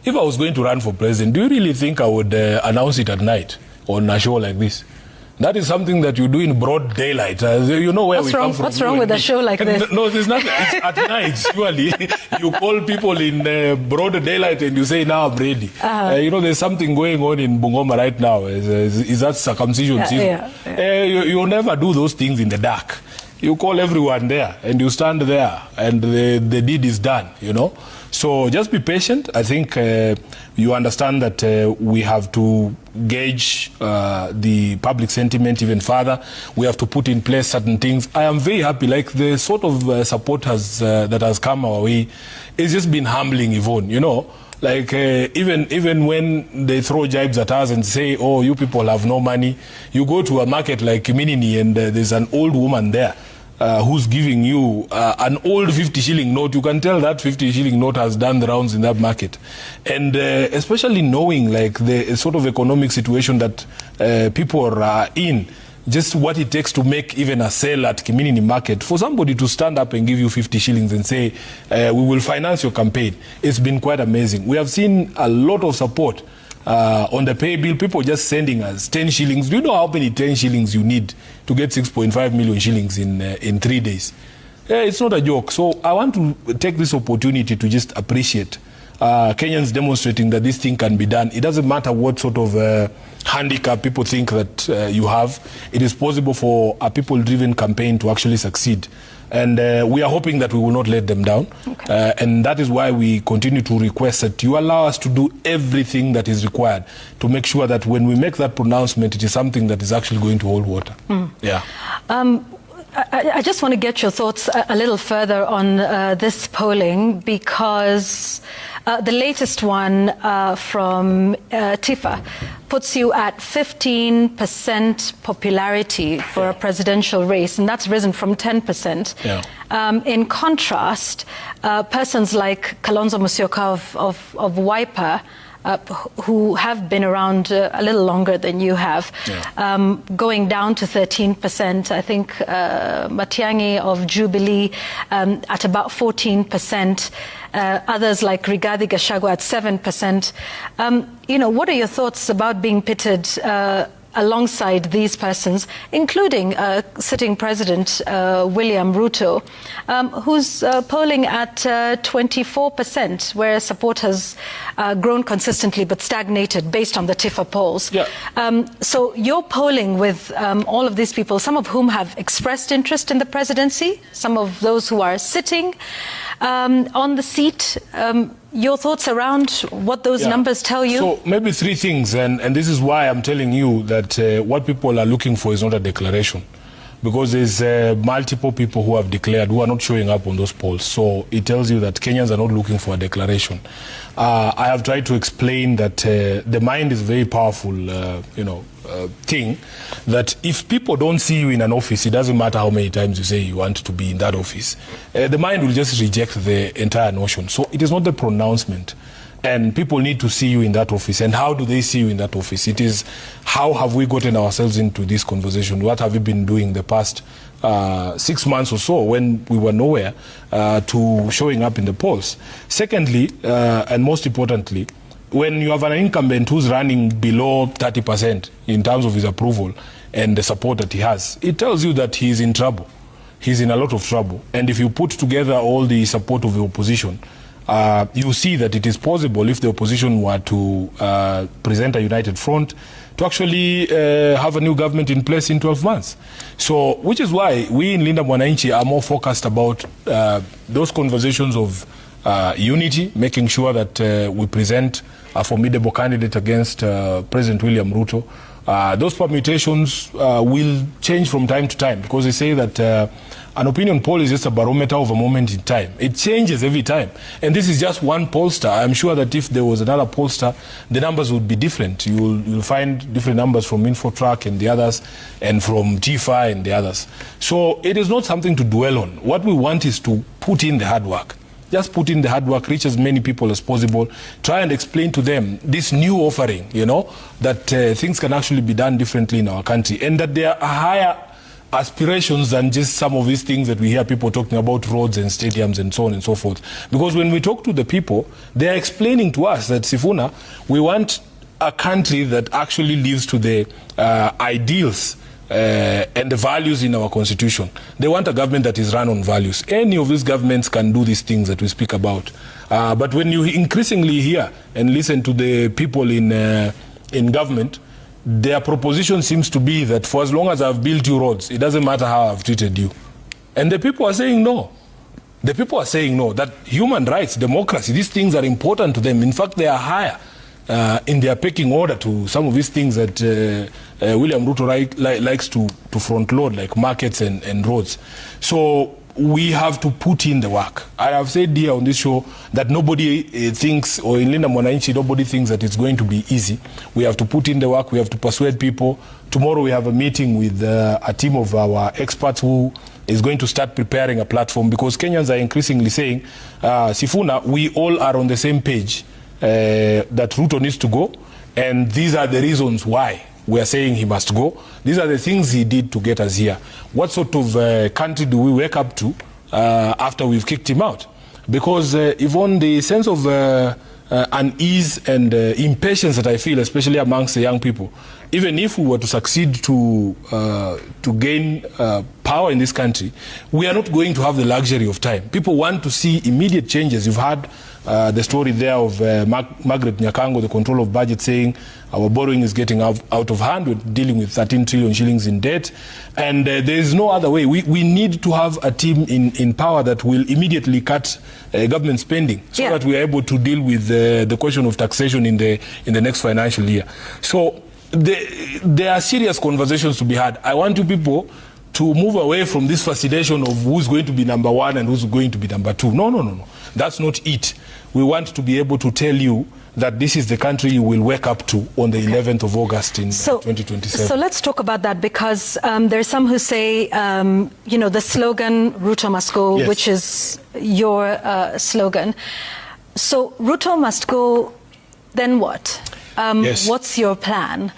if I was going to run for president, do you really think I would announce it at night on a show like this? That is something that you do in broad daylight. You know where we come from. What's wrong with a show like this? No, there's nothing. It's at night, surely. You call people in broad daylight and you say, now I'm ready. You know, there's something going on in Bungoma right now. Is that circumcision season? You never do those things in the dark. You call everyone there and you stand there and the deed is done, you know. So just be patient. I think you understand that we have to gauge the public sentiment even further. We have to put in place certain things. I am very happy, like the sort of support that has come our way. It's just been humbling, Yvonne, you know. Like even when they throw jibes at us and say, oh, you people have no money. You go to a market like Kiminini and there's an old woman there. Who's giving you an old 50 shilling note. You can tell that 50 shilling note has done the rounds in that market. And especially knowing like the sort of economic situation that people are in, just what it takes to make even a sale at Kiminini market, for somebody to stand up and give you 50 shillings and say, we will finance your campaign, it's been quite amazing. We have seen a lot of support on the pay bill, people just sending us 10 shillings. Do you know how many 10 shillings you need to get 6.5 million shillings in 3 days? It's not a joke. So I want to take this opportunity to just appreciate Kenyans demonstrating that this thing can be done. It doesn't matter what sort of handicap people think that you have. It is possible for a people-driven campaign to actually succeed. And we are hoping that we will not let them down. Okay. And that is why we continue to request that you allow us to do everything that is required to make sure that when we make that pronouncement, it is something that is actually going to hold water. Yeah. I just want to get your thoughts a little further on this polling, because the latest one from TIFA puts you at 15% popularity for a presidential race, and that's risen from 10%. Yeah. In contrast, persons like Kalonzo Musyoka of Wiper, who have been around a little longer than you have, yeah, going down to 13%. I think Matiang'i of Jubilee at about 14%. Others like Rigathi Gachagua at 7%. You know, what are your thoughts about being pitted alongside these persons, including sitting President William Ruto, who's polling at 24%, where support has grown consistently but stagnated based on the TIFA polls. Yeah. So you're polling with all of these people, some of whom have expressed interest in the presidency, some of those who are sitting on the seat. Your thoughts around what those numbers tell you? So maybe three things, and this is why I'm telling you that what people are looking for is not a declaration, because there's multiple people who have declared who are not showing up on those polls. So it tells you that Kenyans are not looking for a declaration. I have tried to explain that the mind is a very powerful, thing, that if people don't see you in an office, it doesn't matter how many times you say you want to be in that office. The mind will just reject the entire notion. So it is not the pronouncement. And people need to see you in that office. And how do they see you in that office? It is, how have we gotten ourselves into this conversation? What have we been doing the past 6 months or so when we were nowhere to showing up in the polls? Secondly, and most importantly, when you have an incumbent who's running below 30% in terms of his approval and the support that he has, it tells you that he's in trouble. He's in a lot of trouble. And if you put together all the support of the opposition, you see that it is possible, if the opposition were to present a united front, to actually have a new government in place in 12 months. So, which is why we in Linda Mwananchi are more focused about those conversations of unity, making sure that we present a formidable candidate against President William Ruto. Those permutations will change from time to time, because they say that an opinion poll is just a barometer of a moment in time. It changes every time. And this is just one pollster. I'm sure that if there was another pollster, the numbers would be different. You'll find different numbers from InfoTrack and the others, and from TIFA and the others. So it is not something to dwell on. What we want is to put in the hard work. Just put in the hard work, reach as many people as possible, try and explain to them this new offering, that things can actually be done differently in our country, and that there are higher aspirations than just some of these things that we hear people talking about, roads and stadiums and so on and so forth. Because when we talk to the people, they are explaining to us that, Sifuna, we want a country that actually lives to the ideals and the values in our constitution. They want a government that is run on values. Any of these governments can do these things that we speak about. But when you increasingly hear and listen to the people in government, their proposition seems to be that for as long as I've built you roads, it doesn't matter how I've treated you. And the people are saying no. The people are saying no, that human rights, democracy, these things are important to them. In fact, they are higher in their pecking order to some of these things that William Ruto likes to front load, like markets and roads. So we have to put in the work. I have said here on this show that nobody thinks, or in Linda Mwananchi, nobody thinks that it's going to be easy. We have to put in the work. We have to persuade people. Tomorrow we have a meeting with a team of our experts who is going to start preparing a platform, because Kenyans are increasingly saying, Sifuna, we all are on the same page that Ruto needs to go, and these are the reasons why we are saying he must go. These are the things he did to get us here. What sort of country do we wake up to after we've kicked him out? Because Yvonne, the sense of unease and impatience that I feel, especially amongst the young people, even if we were to succeed to gain power in this country, we are not going to have the luxury of time. People want to see immediate changes. You've heard the story there of Margaret Nyakango, the control of budget, saying our borrowing is getting out of hand. We're dealing with 13 trillion shillings in debt. And there is no other way. We need to have a team in power that will immediately cut government spending, so that we are able to deal with the question of taxation in the next financial year. So there are serious conversations to be had. I want you people to move away from this fascination of who's going to be number one and who's going to be number two. No. That's not it. We want to be able to tell you that this is the country you will wake up to on the 11th of August in 2027. So let's talk about that, because there are some who say, the slogan, Ruto must go, yes, which is your slogan. So Ruto must go, then what? Yes. What's your plan?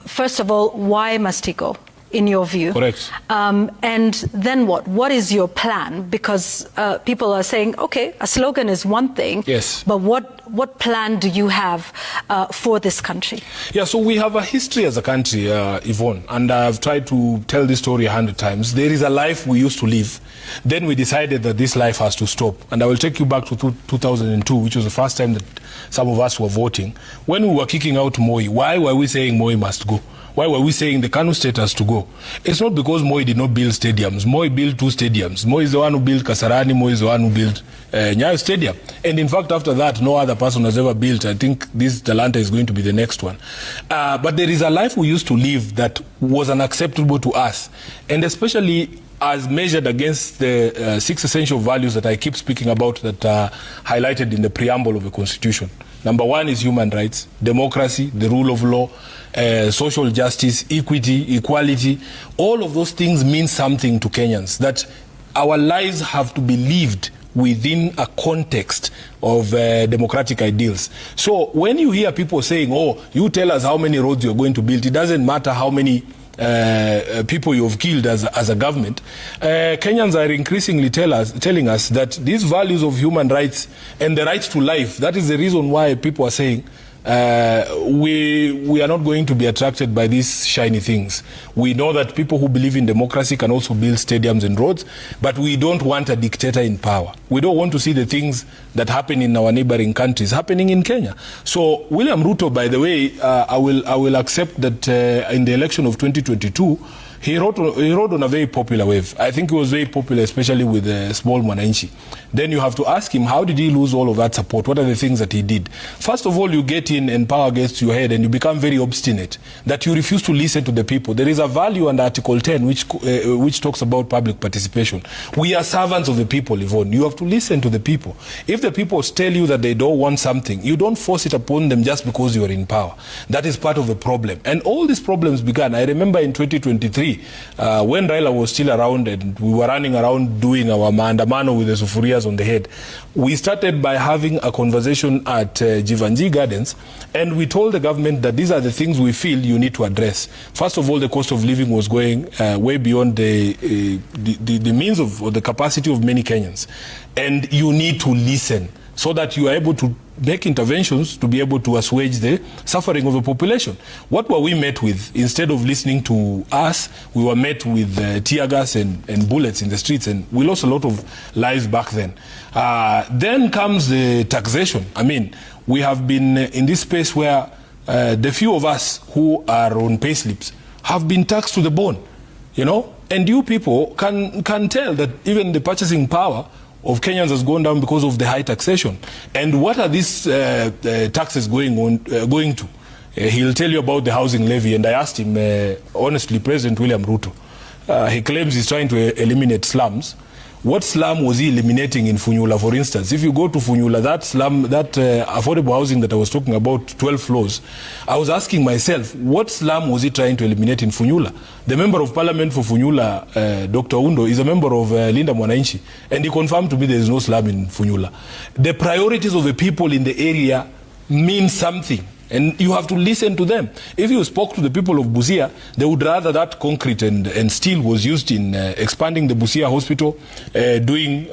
First of all, why must he go, in your view? Correct. And then what? What is your plan? Because people are saying, okay, a slogan is one thing, yes, but what plan do you have for this country? Yeah, so we have a history as a country, Yvonne, and I've tried to tell this story 100 times. There is a life we used to live. Then we decided that this life has to stop. And I will take you back to 2002, which was the first time that some of us were voting. When we were kicking out Moi, why were we saying Moi must go? Why were we saying the Kanu state has to go? It's not because Moi did not build stadiums. Moi built 2 stadiums. Moi is the one who built Kasarani. Moi is the one who built Nyayo Stadium. And in fact, after that, no other person has ever built. I think this Talanta is going to be the next one. But there is a life we used to live that was unacceptable to us. And especially as measured against the 6 essential values that I keep speaking about that are highlighted in the preamble of the Constitution. Number 1 is human rights, democracy, the rule of law, social justice, equity, equality. All of those things mean something to Kenyans, that our lives have to be lived within a context of democratic ideals. So when you hear people saying, oh, you tell us how many roads you're going to build, it doesn't matter how many people you've killed as a government. Kenyans are increasingly telling us that these values of human rights and the right to life, that is the reason why people are saying we are not going to be attracted by these shiny things. We know that people who believe in democracy can also build stadiums and roads, but we don't want a dictator in power. We don't want to see the things that happen in our neighboring countries happening in Kenya. So William Ruto, by the way, I will accept that in the election of 2022, he rode on a very popular wave. I think he was very popular, especially with the small Mwananchi. Then you have to ask him, how did he lose all of that support? What are the things that he did? First of all, you get in and power gets to your head and you become very obstinate, that you refuse to listen to the people. There is a value under Article 10 which talks about public participation. We are servants of the people, Yvonne. You have to listen to the people. If the people tell you that they don't want something, you don't force it upon them just because you are in power. That is part of the problem. And all these problems began, I remember in 2023, 2023, when Raila was still around and we were running around doing our maandamano with the sufurias on the head, we started by having a conversation at Jivanji Gardens, and we told the government that these are the things we feel you need to address. First of all, the cost of living was going way beyond the means of, or the capacity of many Kenyans. And you need to listen so that you are able to make interventions to be able to assuage the suffering of the population. What were we met with? Instead of listening to us, we were met with tear gas and bullets in the streets, and we lost a lot of lives back then. Then comes the taxation. I mean, we have been in this space where the few of us who are on pay slips have been taxed to the bone, you know? And you people can tell that even the purchasing power of Kenyans has gone down because of the high taxation. And what are these taxes going to? He'll tell you about the housing levy, and I asked him, honestly, President William Ruto, he claims he's trying to eliminate slums. What slum was he eliminating in Funyula, for instance? If you go to Funyula, that slum, that affordable housing that I was talking about, 12 floors, I was asking myself, what slum was he trying to eliminate in Funyula? The member of parliament for Funyula, Dr. Undo, is a member of Linda Mwananchi, and he confirmed to me there is no slum in Funyula. The priorities of the people in the area mean something, and you have to listen to them. If you spoke to the people of Busia, they would rather that concrete and steel was used in expanding the Busia hospital, doing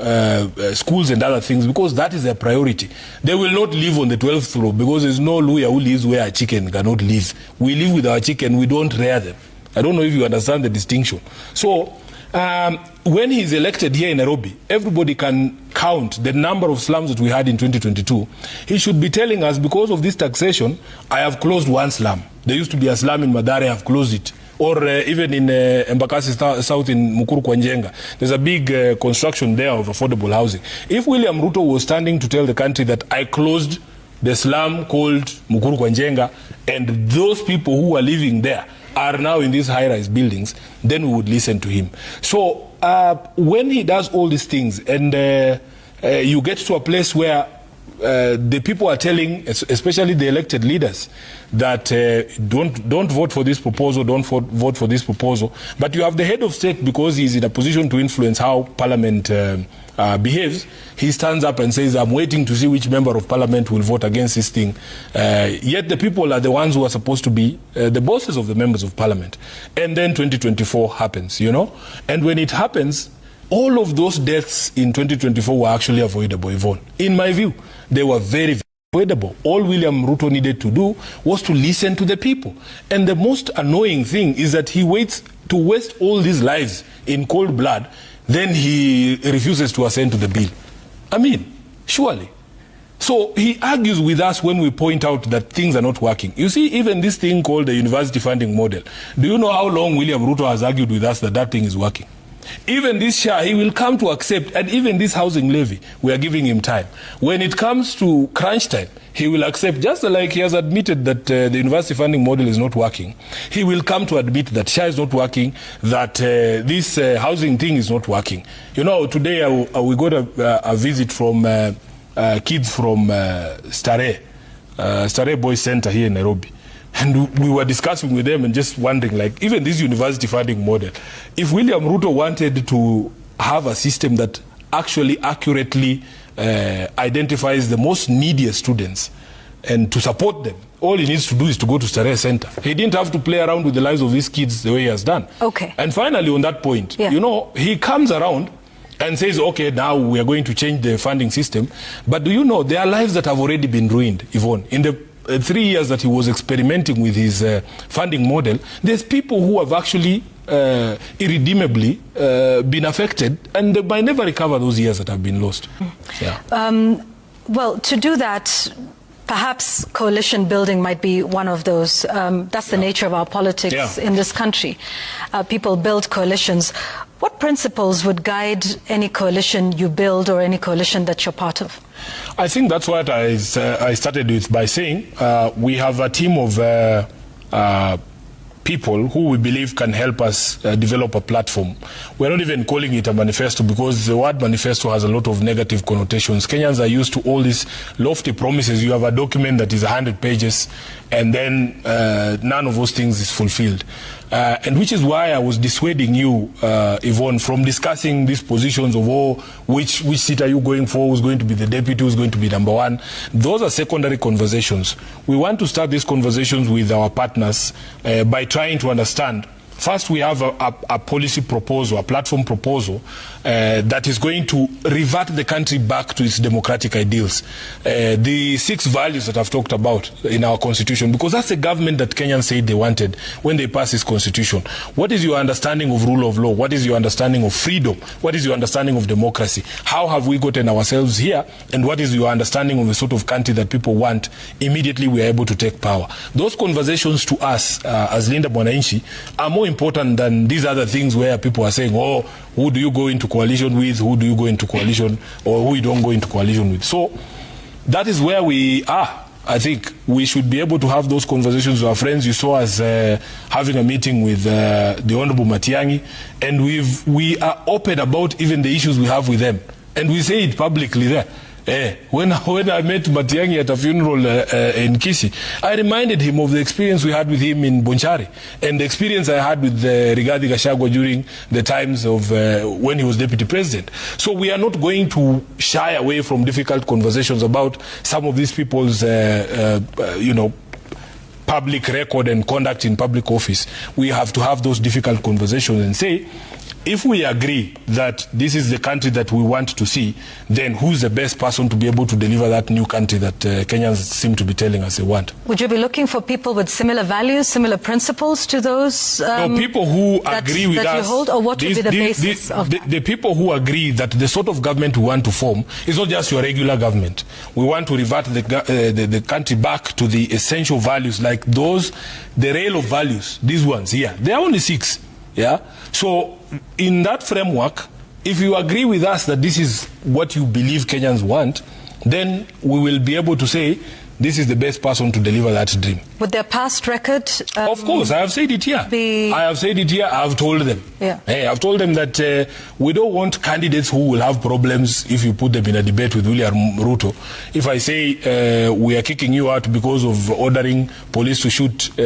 schools and other things, because that is their priority. They will not live on the 12th floor, because there's no Luya who lives where a chicken cannot live. We live with our chicken, we don't rear them. I don't know if you understand the distinction. So when he's elected here in Nairobi, everybody can count the number of slums that we had in 2022. He should be telling us, because of this taxation, I have closed one slum. There used to be a slum in Madare, I have closed it. Or even in Embakasi South in Mukuru kwa Njenga, there's a big construction there of affordable housing. If William Ruto was standing to tell the country that I closed the slum called Mukuru kwa Njenga, and those people who are living there are now in these high-rise buildings, then we would listen to him. So when he does all these things, and you get to a place where the people are telling, especially the elected leaders, that don't vote for this proposal, don't vote for this proposal, but you have the head of state, because he's in a position to influence how parliament behaves, he stands up and says, I'm waiting to see which member of parliament will vote against this thing. Yet the people are the ones who are supposed to be the bosses of the members of parliament. And then 2024 happens, you know? And when it happens, all of those deaths in 2024 were actually avoidable, Yvonne. In my view, they were very, very avoidable. All William Ruto needed to do was to listen to the people. And the most annoying thing is that he waits to waste all these lives in cold blood, then he refuses to assent to the bill. I mean, surely. So he argues with us when we point out that things are not working. You see, even this thing called the university funding model, do you know how long William Ruto has argued with us that that thing is working? Even this share, he will come to accept, and even this housing levy, we are giving him time. When it comes to crunch time, he will accept, just like he has admitted that the university funding model is not working. He will come to admit that share is not working, that this housing thing is not working. You know, today we got a visit from kids from Starehe Boys Center here in Nairobi. And we were discussing with them and just wondering, like, even this university funding model, if William Ruto wanted to have a system that actually accurately identifies the most needy students and to support them, all he needs to do is to go to Starehe Center. He didn't have to play around with the lives of these kids the way he has done. Okay. And finally, on that point, you know, he comes around and says, okay, now we are going to change the funding system. But do you know, there are lives that have already been ruined, Yvonne. In the 3 years that he was experimenting with his funding model, there's people who have actually irredeemably been affected, and they might never recover those years that have been lost. Yeah. Well, to do that, perhaps coalition building might be one of those. That's the nature of our politics in this country. People build coalitions. What principles would guide any coalition you build or any coalition that you're part of? I think that's what I started with by saying we have a team of people who we believe can help us develop a platform. We're not even calling it a manifesto, because the word manifesto has a lot of negative connotations. Kenyans are used to all these lofty promises. You have a document that is 100 pages and then none of those things is fulfilled. And which is why I was dissuading you, Yvonne, from discussing these positions of, which seat are you going for, who's going to be the deputy, who's going to be number one. Those are secondary conversations. We want to start these conversations with our partners by trying to understand. First, we have a policy proposal, a platform proposal that is going to revert the country back to its democratic ideals. The 6 values that I've talked about in our constitution, because that's the government that Kenyans said they wanted when they passed this constitution. What is your understanding of rule of law? What is your understanding of freedom? What is your understanding of democracy? How have we gotten ourselves here? And what is your understanding of the sort of country that people want immediately we are able to take power? Those conversations to us as Linda Mwananchi are more important than these other things where people are saying, who do you go into coalition with, who do you go into coalition, or who you don't go into coalition with. So that is where we are. I think we should be able to have those conversations with our friends. You saw us having a meeting with the Honorable Matiang'i, and we are open about even the issues we have with them. And we say it publicly there. When I met Matiang'i at a funeral in Kisii, I reminded him of the experience we had with him in Bonchari and the experience I had with Rigathi Gachagua during the times of when he was deputy president. So we are not going to shy away from difficult conversations about some of these people's, public record and conduct in public office. We have to have those difficult conversations and say, if we agree that this is the country that we want to see, then who's the best person to be able to deliver that new country that Kenyans seem to be telling us they want? Would you be looking for people with similar values, similar principles to those people who agree with that us, you hold, or what would be the basis of that? The people who agree that the sort of government we want to form is not just your regular government. We want to revert the country back to the essential values, like those, the rail of values, these ones here. There are only 6. Yeah. So in that framework, if you agree with us that this is what you believe Kenyans want, then we will be able to say this is the best person to deliver that dream. With their past record? Of course, I have said it here. I have said it here. I have told them. Yeah. Hey, I've told them that we don't want candidates who will have problems if you put them in a debate with William Ruto. If I say we are kicking you out because of ordering police to shoot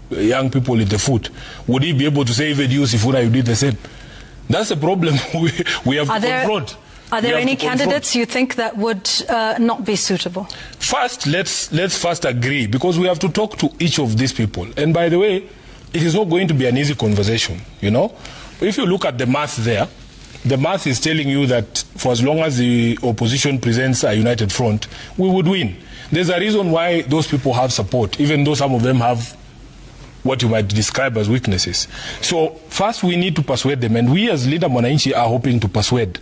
young people in the foot, would he be able to say, even you, Sifuna, you did the same? That's the problem we have to confront. Are there any candidates you think that would not be suitable? First, let's first agree, because we have to talk to each of these people. And by the way, it is not going to be an easy conversation, you know. If you look at the math there, the math is telling you that for as long as the opposition presents a united front, we would win. There's a reason why those people have support, even though some of them have what you might describe as weaknesses. So first we need to persuade them, and we as Linda Mwananchi are hoping to persuade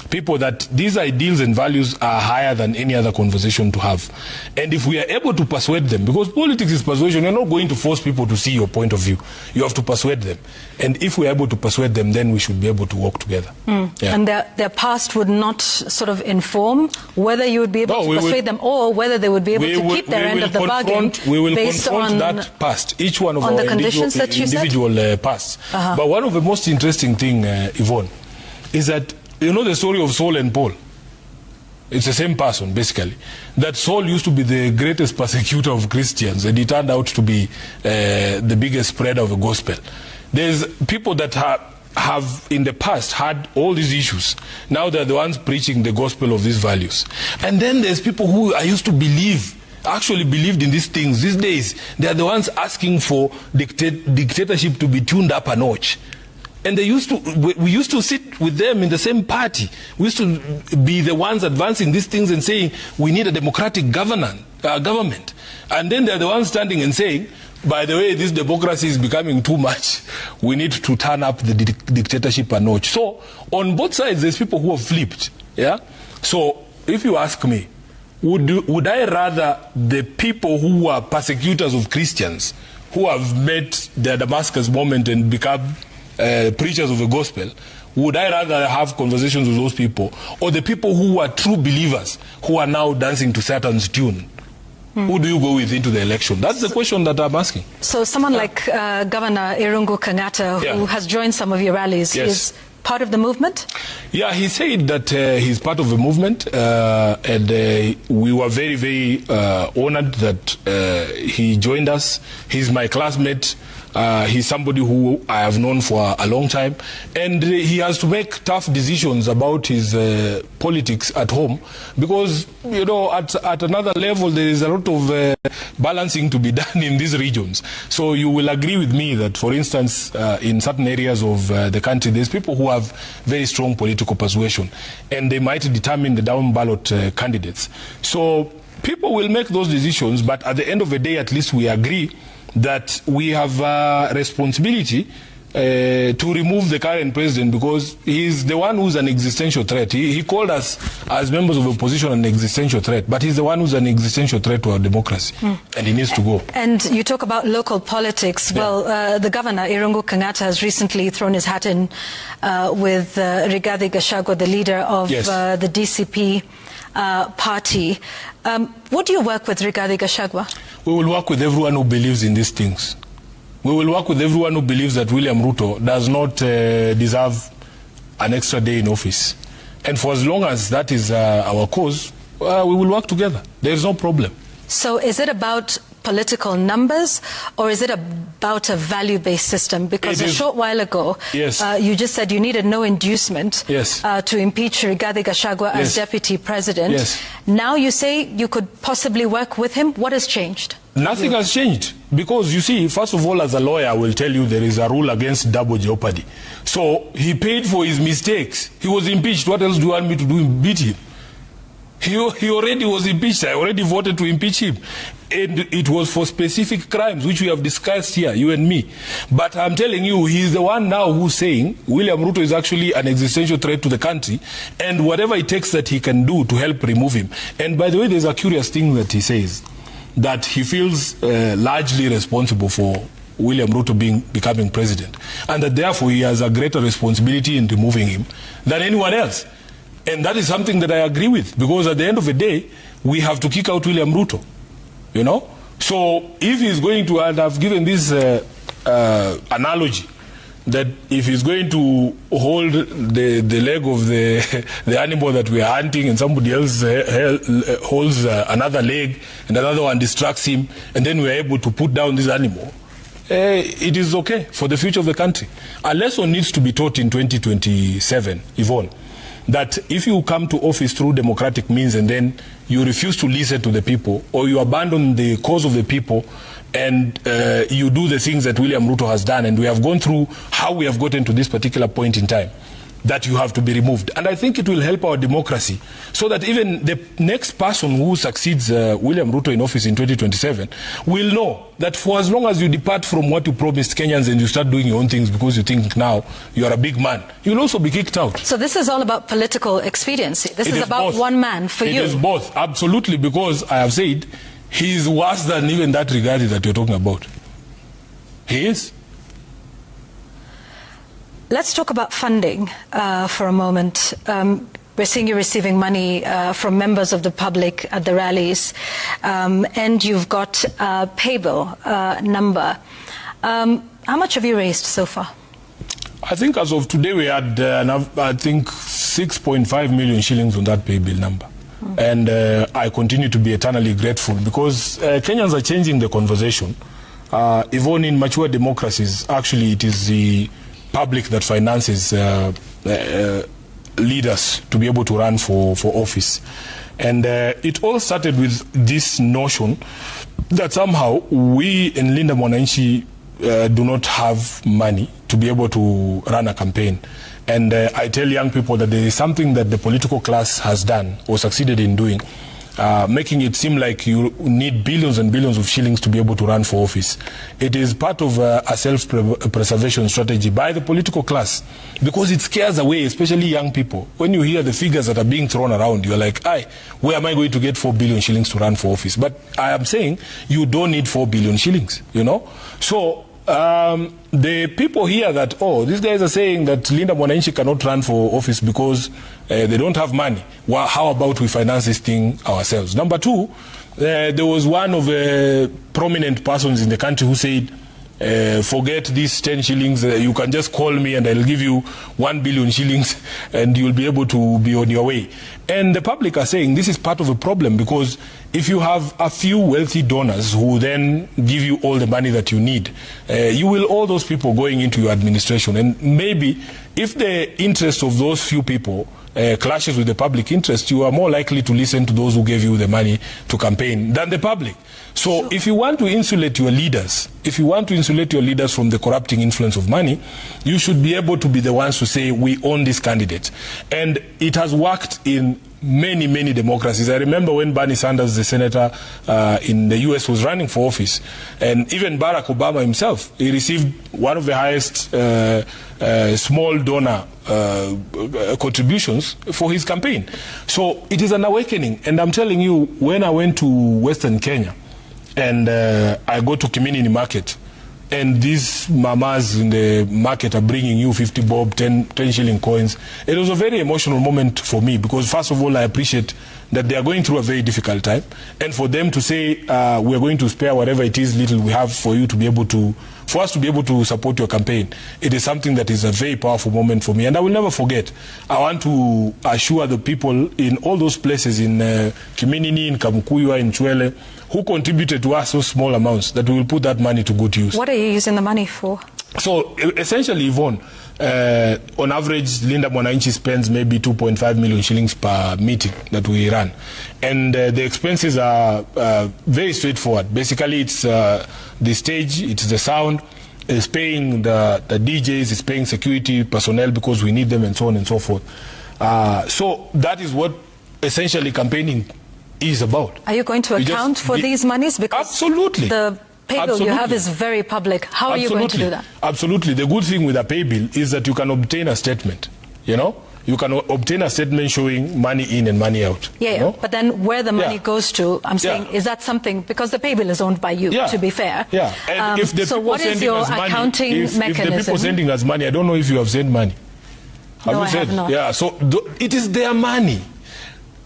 people that these ideals and values are higher than any other conversation to have. And if we are able to persuade them, because politics is persuasion, you're not going to force people to see your point of view. You have to persuade them. And if we're able to persuade them, then we should be able to work together. Yeah. And their past would not sort of inform whether you would be able to persuade them, or whether they would be able to keep their end of the bargain. We will based confront on that past, each one of on our the conditions that you individual pasts. But one of the most interesting thing, Yvonne, is that, you know the story of Saul and Paul? It's the same person, basically. That Saul used to be the greatest persecutor of Christians, and he turned out to be the biggest spreader of the gospel. There's people that have in the past had all these issues. Now they're the ones preaching the gospel of these values. And then there's people who I used to believe, actually believed in these things. These days, they're the ones asking for dictatorship to be tuned up a notch. And we used to sit with them in the same party. We used to be the ones advancing these things and saying we need a democratic government. And then they're the ones standing and saying, by the way, this democracy is becoming too much. We need to turn up the dictatorship a notch. So on both sides, there's people who have flipped. Yeah. So if you ask me, would I rather the people who are persecutors of Christians, who have met their Damascus moment and become preachers of the gospel, would I rather have conversations with those people, or the people who are true believers who are now dancing to Satan's tune? Who do you go with into the election? That's the question that I'm asking. So someone like Governor Irungu Kang'ata, who has joined some of your rallies, is part of the movement? Yeah, he said that he's part of the movement, and we were very, very honored that he joined us. He's my classmate. He's somebody who I have known for a long time, and he has to make tough decisions about his politics at home, because, you know, at another level there is a lot of balancing to be done in these regions. So you will agree with me that, for instance, in certain areas of the country, there's people who have very strong political persuasion, and they might determine the down ballot candidates. So people will make those decisions, but at the end of the day, at least we agree that we have a responsibility to remove the current president, because he's the one who's an existential threat. He called us as members of the opposition an existential threat, but he's the one who's an existential threat to our democracy, and he needs to go. And you talk about local politics. Yeah. Well, the governor, Irungu Kang'ata, has recently thrown his hat in with Rigathi Gachagua, the leader of the DCP party. Would you work with Rigathi Gachagua? We will work with everyone who believes in these things. We will work with everyone who believes that William Ruto does not deserve an extra day in office. And for as long as that is our cause, we will work together. There is no problem. So is it about political numbers, or is it about a value-based system? Because a short while ago, you just said you needed no inducement to impeach Rigathi Gachagua as deputy president. Now you say you could possibly work with him. What has changed? Nothing has changed, because you see, first of all, as a lawyer, I will tell you there is a rule against double jeopardy. So he paid for his mistakes. He was impeached. What else do you want me to do? Beat him? He already was impeached. I already voted to impeach him. And it was for specific crimes, which we have discussed here, you and me. But I'm telling you, he's the one now who's saying William Ruto is actually an existential threat to the country, and whatever it takes that he can do to help remove him. And by the way, there's a curious thing that he says, that he feels largely responsible for William Ruto becoming president, and that therefore he has a greater responsibility in removing him than anyone else. And that is something that I agree with, because at the end of the day, we have to kick out William Ruto, you know. So if he's going to, and I've given this analogy, that if he's going to hold the leg of the animal that we are hunting, and somebody else holds another leg, and another one distracts him, and then we are able to put down this animal, it is okay for the future of the country. A lesson needs to be taught in 2027, Yvonne, that if you come to office through democratic means and then you refuse to listen to the people, or you abandon the cause of the people, and you do the things that William Ruto has done, and we have gone through how we have gotten to this particular point in time, that you have to be removed. And I think it will help our democracy, so that even the next person who succeeds William Ruto in office in 2027 will know that for as long as you depart from what you promised Kenyans and you start doing your own things because you think now you are a big man, you'll also be kicked out. So this is all about political expediency. This is about both. One man for you. It is both, absolutely, because I have said he is worse than even that Rigathi that you're talking about. He is. Let's talk about funding for a moment. We're seeing you receiving money from members of the public at the rallies, and you've got a pay bill number. How much have you raised so far? I think as of today we had, I think, 6.5 million shillings on that pay bill number. And I continue to be eternally grateful, because Kenyans are changing the conversation. Even in mature democracies, actually it is the public that finances leaders to be able to run for office. And it all started with this notion that somehow we in Linda Mwananchi do not have money to be able to run a campaign. And I tell young people that there is something that the political class has done or succeeded in doing, making it seem like you need billions and billions of shillings to be able to run for office. It is part of a self-preservation strategy by the political class, because it scares away, especially young people. When you hear the figures that are being thrown around, you're like, where am I going to get 4 billion shillings to run for office? But I am saying you don't need 4 billion shillings, you know? So the people hear that, these guys are saying that Linda Mwananchi cannot run for office because they don't have money. Well, how about we finance this thing ourselves? Number two, there was one of the prominent persons in the country who said, forget these 10 shillings, you can just call me and I'll give you 1 billion shillings and you'll be able to be on your way. And the public are saying this is part of a problem, because if you have a few wealthy donors who then give you all the money that you need, you will all those people going into your administration. And maybe if the interest of those few people clashes with the public interest, you are more likely to listen to those who gave you the money to campaign than the public. So if you want to insulate your leaders, from the corrupting influence of money, you should be able to be the ones to say, we own this candidate. And it has worked in many, many democracies. I remember when Bernie Sanders, the senator in the US, was running for office, and even Barack Obama himself, he received one of the highest small donor contributions for his campaign. So it is an awakening. And I'm telling you, when I went to Western Kenya, and I go to community market, and these mamas in the market are bringing you 50 bob, 10 shilling coins. It was a very emotional moment for me, because first of all, I appreciate that they are going through a very difficult time, and for them to say, we're going to spare whatever it is little we have for you to be able to, for us to be able to support your campaign, it is something that is a very powerful moment for me, and I will never forget. I want to assure the people in all those places in Kiminini, in Kamukuywa, in Chwele, who contributed to us so small amounts, that we will put that money to good use. What are you using the money for? So essentially, Yvonne, on average, Linda Mwananchi spends maybe 2.5 million shillings per meeting that we run. And the expenses are very straightforward. Basically, it's the stage, it's the sound, it's paying the DJs, it's paying security personnel because we need them, and so on and so forth. So that is what essentially campaigning is about. Are you going to account for these monies? Because absolutely. The pay bill you have is very public. How are you going to do that? Absolutely. The good thing with a pay bill is that you can obtain a statement. You know, you can obtain a statement showing money in and money out. Yeah, you know? But then where the money goes to, I'm saying, is that something, because the pay bill is owned by you, to be fair. Yeah. And if the so what is your accounting mechanism? If the people sending us money, I don't know if you have sent money. No, I have not. Yeah, so it is their money.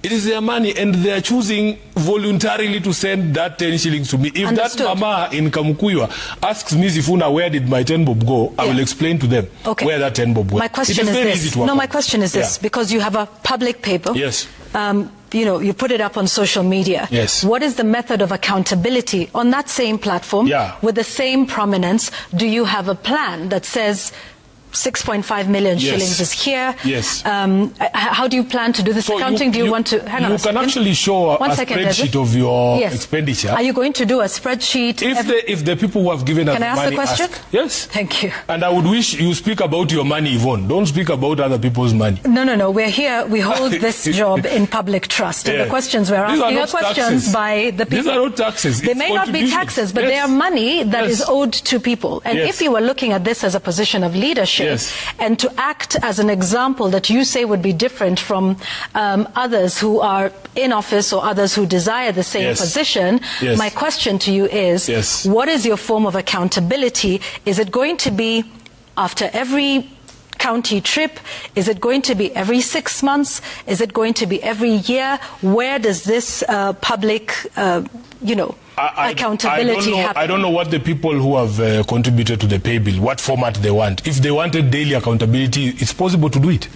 It is their money, and they are choosing voluntarily to send that 10 shillings to me. If Understood. That mama in Kamukuywa asks me, Sifuna, where did my 10 bob go, I will explain to them where that 10 bob went. My question is this. No, my question is this, because you have a public paper. Yes. You know, you put it up on social media. Yes. What is the method of accountability on that same platform with the same prominence? Do you have a plan that says 6.5 million shillings is here? Yes. How do you plan to do this accounting? Do you want to hang on? You can actually show a spreadsheet of your expenditure. Are you going to do a spreadsheet? If the people who have given us money ask. Can I ask the question? Yes. Thank you. And I would wish you speak about your money, Yvonne. Don't speak about other people's money. No. We're here. We hold this job in public trust. And the questions we're asking are questions by the people. These are not taxes. They may not be taxes, but they are money that is owed to people. And if you were looking at this as a position of leadership, and to act as an example that you say would be different from others who are in office or others who desire the same position, my question to you is, what is your form of accountability? Is it going to be after every county trip? Is it going to be every 6 months? Is it going to be every year? Where does this public, accountability happen? I don't know what the people who have contributed to the pay bill, what format they want. If they wanted daily accountability, it's possible to do it.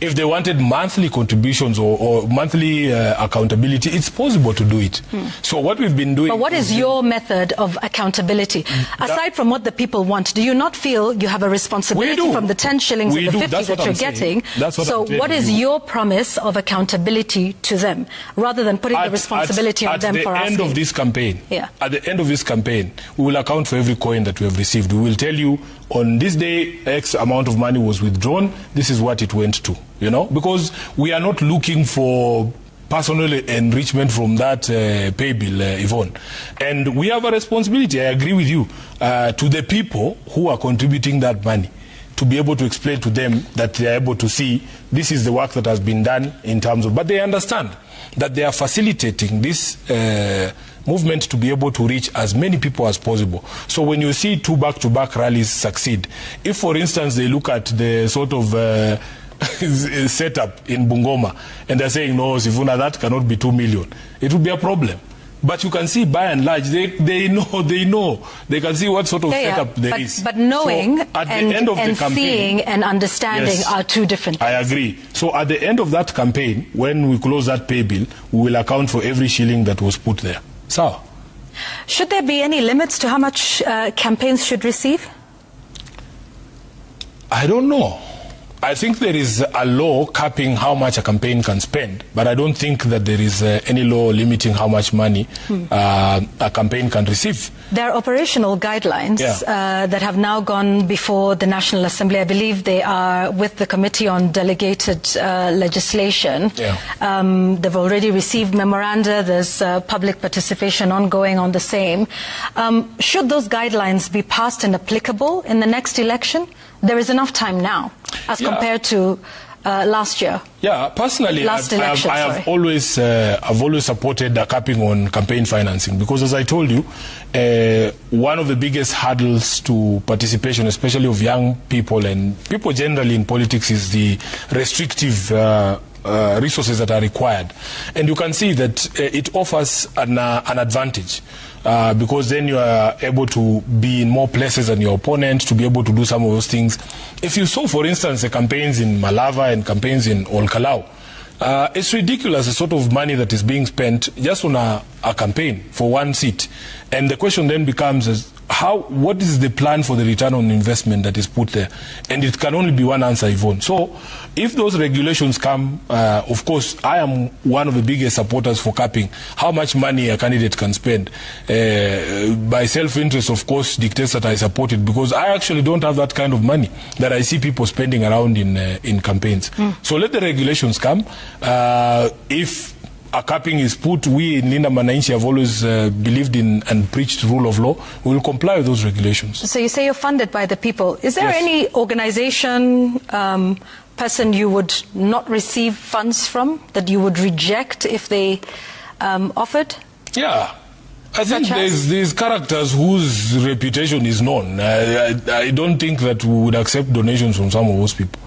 If they wanted monthly contributions or monthly accountability, it's possible to do it. So what we've been doing... But what is your method of accountability? Aside from what the people want, do you not feel you have a responsibility from the 10 shillings and the 50 that you're getting? So what is your promise of accountability to them, rather than putting the responsibility on them for asking? At the end of this campaign, at the end of this campaign, we will account for every coin that we have received. We will tell you, on this day, X amount of money was withdrawn. This is what it went to. You know, because we are not looking for personal enrichment from that pay bill, Yvonne. And we have a responsibility, I agree with you, to the people who are contributing that money, to be able to explain to them that they are able to see this is the work that has been done in terms of, but they understand that they are facilitating this movement to be able to reach as many people as possible. So when you see 2 back-to-back rallies succeed, if for instance they look at the sort of set up in Bungoma and they're saying, no, Sifuna, that cannot be 2 million, it would be a problem. But you can see, by and large, they know. They can see what sort of setup there is. But knowing so at the end of the campaign, seeing and understanding are two different things. I agree. So at the end of that campaign, when we close that pay bill, we will account for every shilling that was put there. So, should there be any limits to how much campaigns should receive? I don't know. I think there is a law capping how much a campaign can spend, but I don't think that there is any law limiting how much money a campaign can receive. There are operational guidelines that have now gone before the National Assembly. I believe they are with the Committee on Delegated Legislation. They've already received memoranda. There's public participation ongoing on the same. Should those guidelines be passed and applicable in the next election? There is enough time now as compared to last year. Yeah, personally, I've always supported the capping on campaign financing because, as I told you, one of the biggest hurdles to participation, especially of young people and people generally in politics, is the restrictive resources that are required. And you can see that it offers an advantage. Because then you are able to be in more places than your opponent, to be able to do some of those things. If you saw, for instance, the campaigns in Malava and campaigns in Olkalau, it's ridiculous the sort of money that is being spent just on a campaign for one seat. And the question then becomes, what is the plan for the return on investment that is put there? And it can only be one answer, Yvonne. So if those regulations come, of course, I am one of the biggest supporters for capping how much money a candidate can spend. My self-interest, of course, dictates that I support it because I actually don't have that kind of money that I see people spending around in campaigns. So let the regulations come. If a capping is put, we in Linda Mwananchi have always believed in and preached rule of law. We will comply with those regulations. So you say you're funded by the people. Is there any organization, person you would not receive funds from, that you would reject if they offered? Yeah. I think there's characters whose reputation is known. I don't think that we would accept donations from some of those people.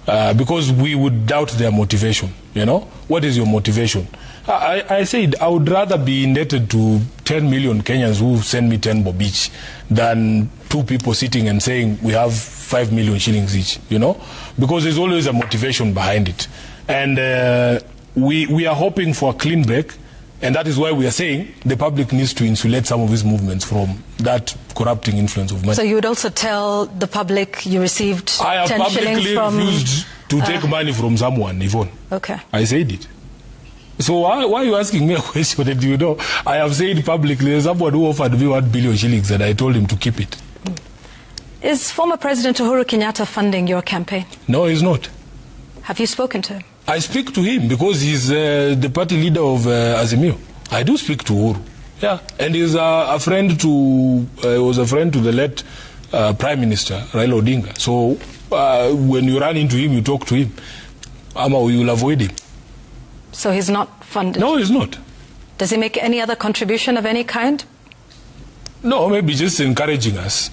Because we would doubt their motivation, you know? What is your motivation? I said I would rather be indebted to 10 million Kenyans who send me 10 bob each than two people sitting and saying we have 5 million shillings each, you know? Because there's always a motivation behind it. And we are hoping for a clean break, and that is why we are saying the public needs to insulate some of these movements from that corrupting influence of money. So you would also tell the public you received 10 shillings from... I have publicly refused to take money from someone, Yvonne. Okay. I said it. So why are you asking me a question that you know? I have said publicly, there's someone who offered me 1 billion shillings and I told him to keep it. Is former President Uhuru Kenyatta funding your campaign? No, he's not. Have you spoken to him? I speak to him because he's the party leader of Azimio. I do speak to Uhuru. Yeah, and he's a friend to, was a friend to the late Prime Minister, Raila Odinga. So when you run into him, you talk to him. You will avoid him. So he's not funded? No, he's not. Does he make any other contribution of any kind? No, maybe just encouraging us.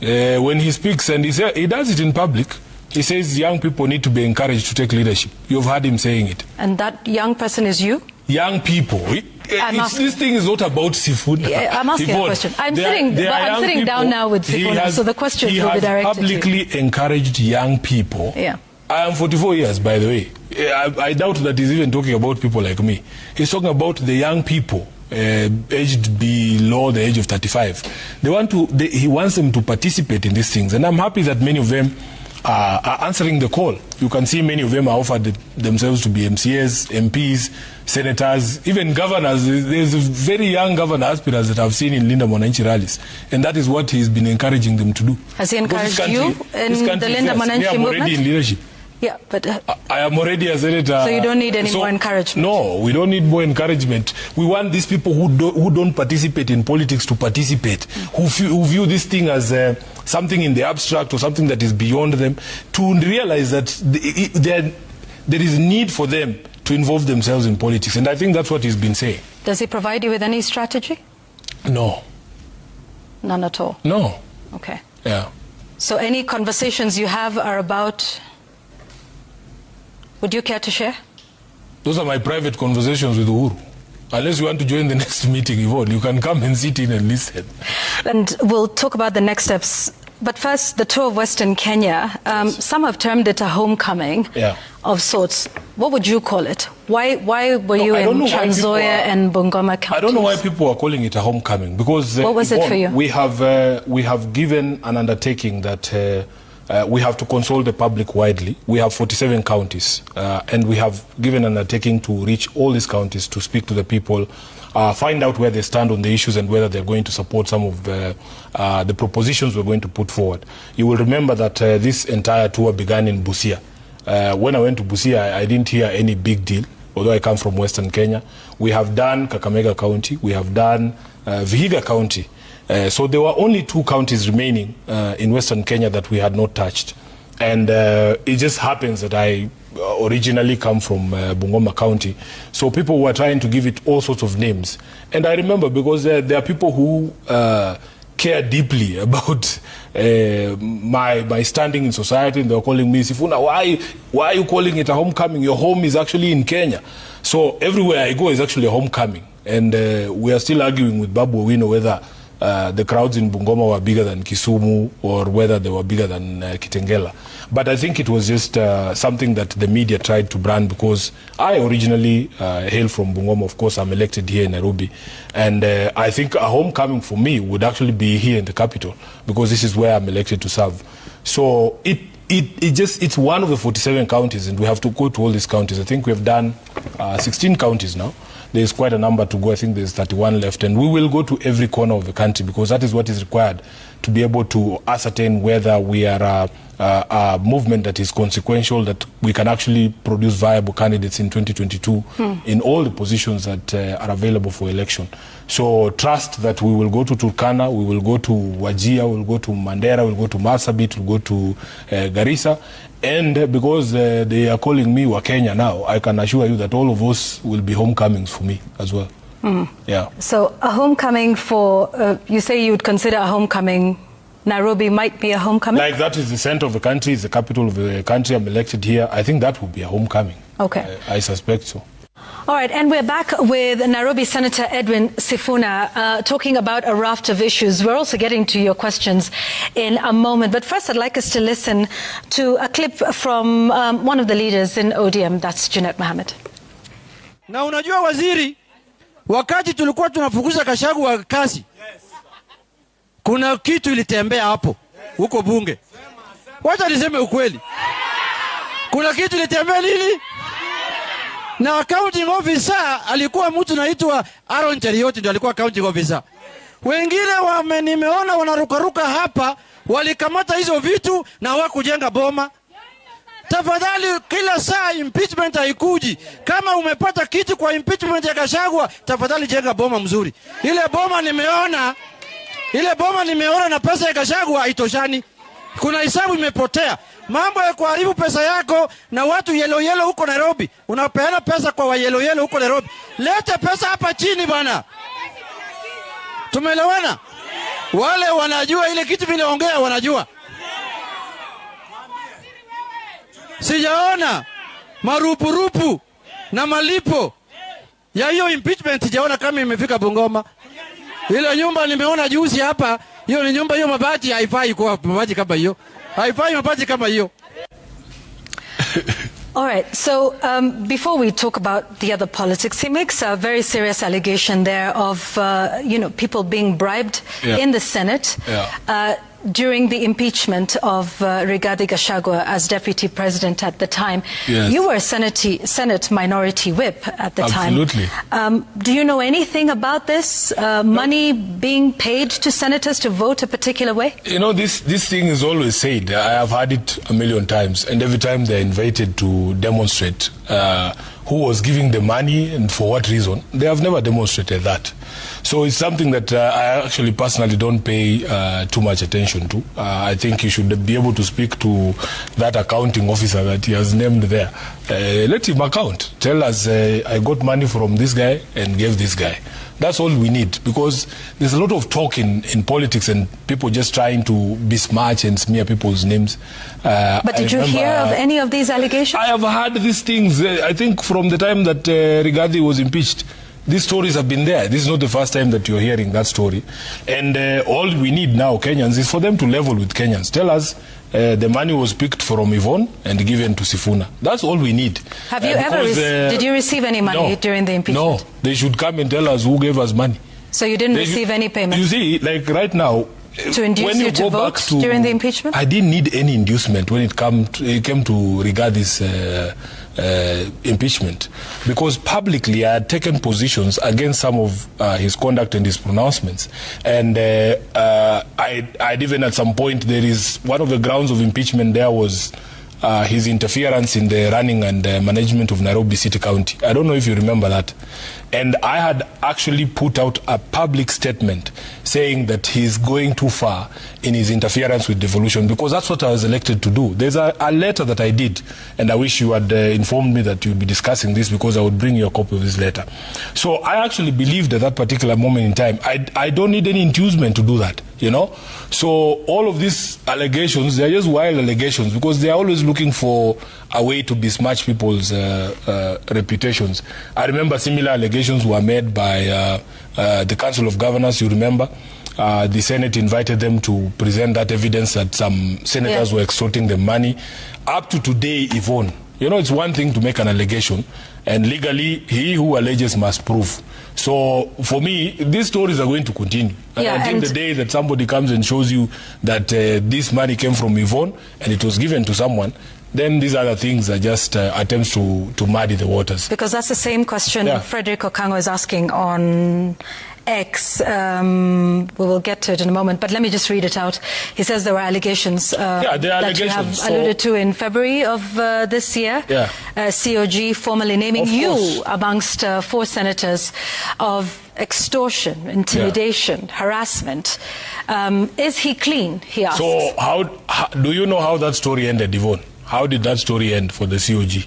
When he speaks, and he does it in public, he says young people need to be encouraged to take leadership. You've heard him saying it. And that young person is you? Young people. This thing is not about Sifuna. Yeah, I'm asking a question. I'm sitting down now with Sifuna, so the questions will be directed to you. He has publicly encouraged young people. Yeah. I am 44 years, by the way. I doubt that he's even talking about people like me. He's talking about the young people aged below the age of 35. He wants them to participate in these things. And I'm happy that many of them are answering the call. You can see many of them are offered themselves to be MCAs, MPs, senators, even governors. There's a very young governor aspirants that I've seen in Linda Mwananchi rallies. And that is what he's been encouraging them to do. Has he encouraged you in the Linda Mwananchi movement? I'm already in leadership. Yeah, but I am already a senator. So you don't need any more encouragement? No, we don't need more encouragement. We want these people who don't participate in politics to participate, who view this thing as something in the abstract or something that is beyond them, to realize that there is need for them to involve themselves in politics. And I think that's what he's been saying. Does he provide you with any strategy? No. None at all? No. Okay. Yeah. So any conversations you have are about... Would you care to share? Those are my private conversations with Uhuru. Unless you want to join the next meeting, Yvonne, you can come and sit in and listen. And we'll talk about the next steps. But first, the tour of Western Kenya. Some have termed it a homecoming of sorts. What would you call it? Why were you in Trans Nzoia and Bungoma counties? I don't know why people are calling it a homecoming. Because what was it for you? We have given an undertaking that we have to consult the public widely. We have 47 counties, and we have given an undertaking to reach all these counties to speak to the people, find out where they stand on the issues and whether they're going to support some of the propositions we're going to put forward. You will remember that this entire tour began in Busia. When I went to Busia, I didn't hear any big deal, although I come from Western Kenya. We have done Kakamega County, we have done Vihiga County. So there were only 2 counties remaining in Western Kenya that we had not touched. And it just happens that I originally come from Bungoma County. So people were trying to give it all sorts of names. And I remember because there are people who care deeply about my standing in society, and they were calling me, Sifuna, why are you calling it a homecoming? Your home is actually in Kenya. So everywhere I go is actually a homecoming. And we are still arguing with Babu Owino whether the crowds in Bungoma were bigger than Kisumu or whether they were bigger than Kitengela. But I think it was just something that the media tried to brand, because I originally hail from Bungoma. Of course, I'm elected here in Nairobi. And I think a homecoming for me would actually be here in the capital, because this is where I'm elected to serve. So it's one of the 47 counties, and we have to go to all these counties. I think we have done 16 counties now. There's quite a number to go. I think there's 31 left, and we will go to every corner of the country, because that is what is required to be able to ascertain whether we are a movement that is consequential, that we can actually produce viable candidates in 2022 in all the positions that are available for election. So trust that we will go to Turkana, we will go to Wajir, we will go to Mandera, we will go to Marsabit, we will go to Garissa. And because they are calling me Wakenya now, I can assure you that all of us will be homecomings for me as well. Yeah. So a homecoming for, you say you would consider a homecoming, Nairobi might be a homecoming? Like that is the center of the country, it's the capital of the country, I'm elected here. I think that would be a homecoming. Okay. I suspect so. All right, and we're back with Nairobi Senator Edwin Sifuna talking about a raft of issues. We're also getting to your questions in a moment. But first, I'd like us to listen to a clip from one of the leaders in ODM, that's Junet Mohammed. Na unajua waziri, wakati tulikuwa tunafukuza Gachagua kazi, kuna kitu ilitembea hapo, huko bunge. Wacha niseme ukweli. Kuna kitu ilitembea nini? Na accounting officer alikuwa mtu naitwa Aaron Cherioti, ndio alikuwa accounting officer. Wengine nimeona wanarukaruka hapa, walikamata hizo vitu na hawakujenga boma. Tafadhali, kila saa impeachment haikuji. Kama umepata kitu kwa impeachment ya Gachagua, tafadhali jenga boma mzuri. Ile boma nimeona na pesa ya Gachagua haitoshani. Kuna hisabu imepotea. Mambo ya kuharibu pesa yako na watu yellow huko Nairobi. Unapeana pesa kwa wa yellow huko Nairobi. Leta pesa hapa chini bana. Tumeelewana? Wale wanajua ile kitu vinaongea wanajua. Sijaona marupurupu na malipo ya hiyo impeachment, sijaona kama imefika Bungoma. Ile nyumba nimeona juzi hapa, hiyo ni nyumba, hiyo mabati haifai kwa mabati kama hiyo. Haifai mabati kama hiyo. All right, so before we talk about the other politics, he makes a very serious allegation there of, people being bribed in the Senate during the impeachment of Rigathi Gachagua as deputy president at the time. Yes. You were Senate minority whip at the time. Absolutely. Do you know anything about this? Money being paid to senators to vote a particular way? You know, this thing is always said. I have heard it a million times, and every time they're invited to demonstrate who was giving the money and for what reason, they have never demonstrated that. So it's something that I actually personally don't pay too much attention to. I think you should be able to speak to that accounting officer that he has named there. Let him account. Tell us, I got money from this guy and gave this guy. That's all we need, because there's a lot of talk in politics and people just trying to besmirch and smear people's names. But did you hear of any of these allegations? I have heard these things, I think from the time that Rigathi was impeached. These stories have been there. This is not the first time that you're hearing that story. And all we need now, Kenyans, is for them to level with Kenyans. Tell us the money was picked from Yvonne and given to Sifuna. That's all we need. Have you did you receive any money during the impeachment? No. They should come and tell us who gave us money. So you didn't receive any payment? You see, like right now, to induce you to vote during the impeachment? I didn't need any inducement when it came to regard this impeachment, because publicly I had taken positions against some of his conduct and his pronouncements, and I'd even at some point, there is one of the grounds of impeachment there was his interference in the running and management of Nairobi City County. I don't know if you remember that. And I had actually put out a public statement saying that he's going too far in his interference with devolution, because that's what I was elected to do. There's a letter that I did, and I wish you had informed me that you'd be discussing this, because I would bring you a copy of this letter. So I actually believed at that particular moment in time, I don't need any inducement to do that, you know. So all of these allegations, they're just wild allegations, because they're always looking for a way to besmirch people's reputations. I remember similar allegations were made by the Council of Governors, you remember. The Senate invited them to present that evidence that some senators were extorting them money. Up to today, Yvonne, you know, it's one thing to make an allegation, and legally, he who alleges must prove. So, for me, these stories are going to continue. And until the day that somebody comes and shows you that this money came from Yvonne and it was given to someone, then these other things are just attempts to muddy the waters. Because that's the same question Frederick Okango is asking on X. We will get to it in a moment, but let me just read it out. He says there were allegations that you have alluded to in February of this year. COG formally naming you amongst 4 senators of extortion, intimidation, harassment. Is he clean, he asked. So how do you know how that story ended, Yvonne? How did that story end for the COG?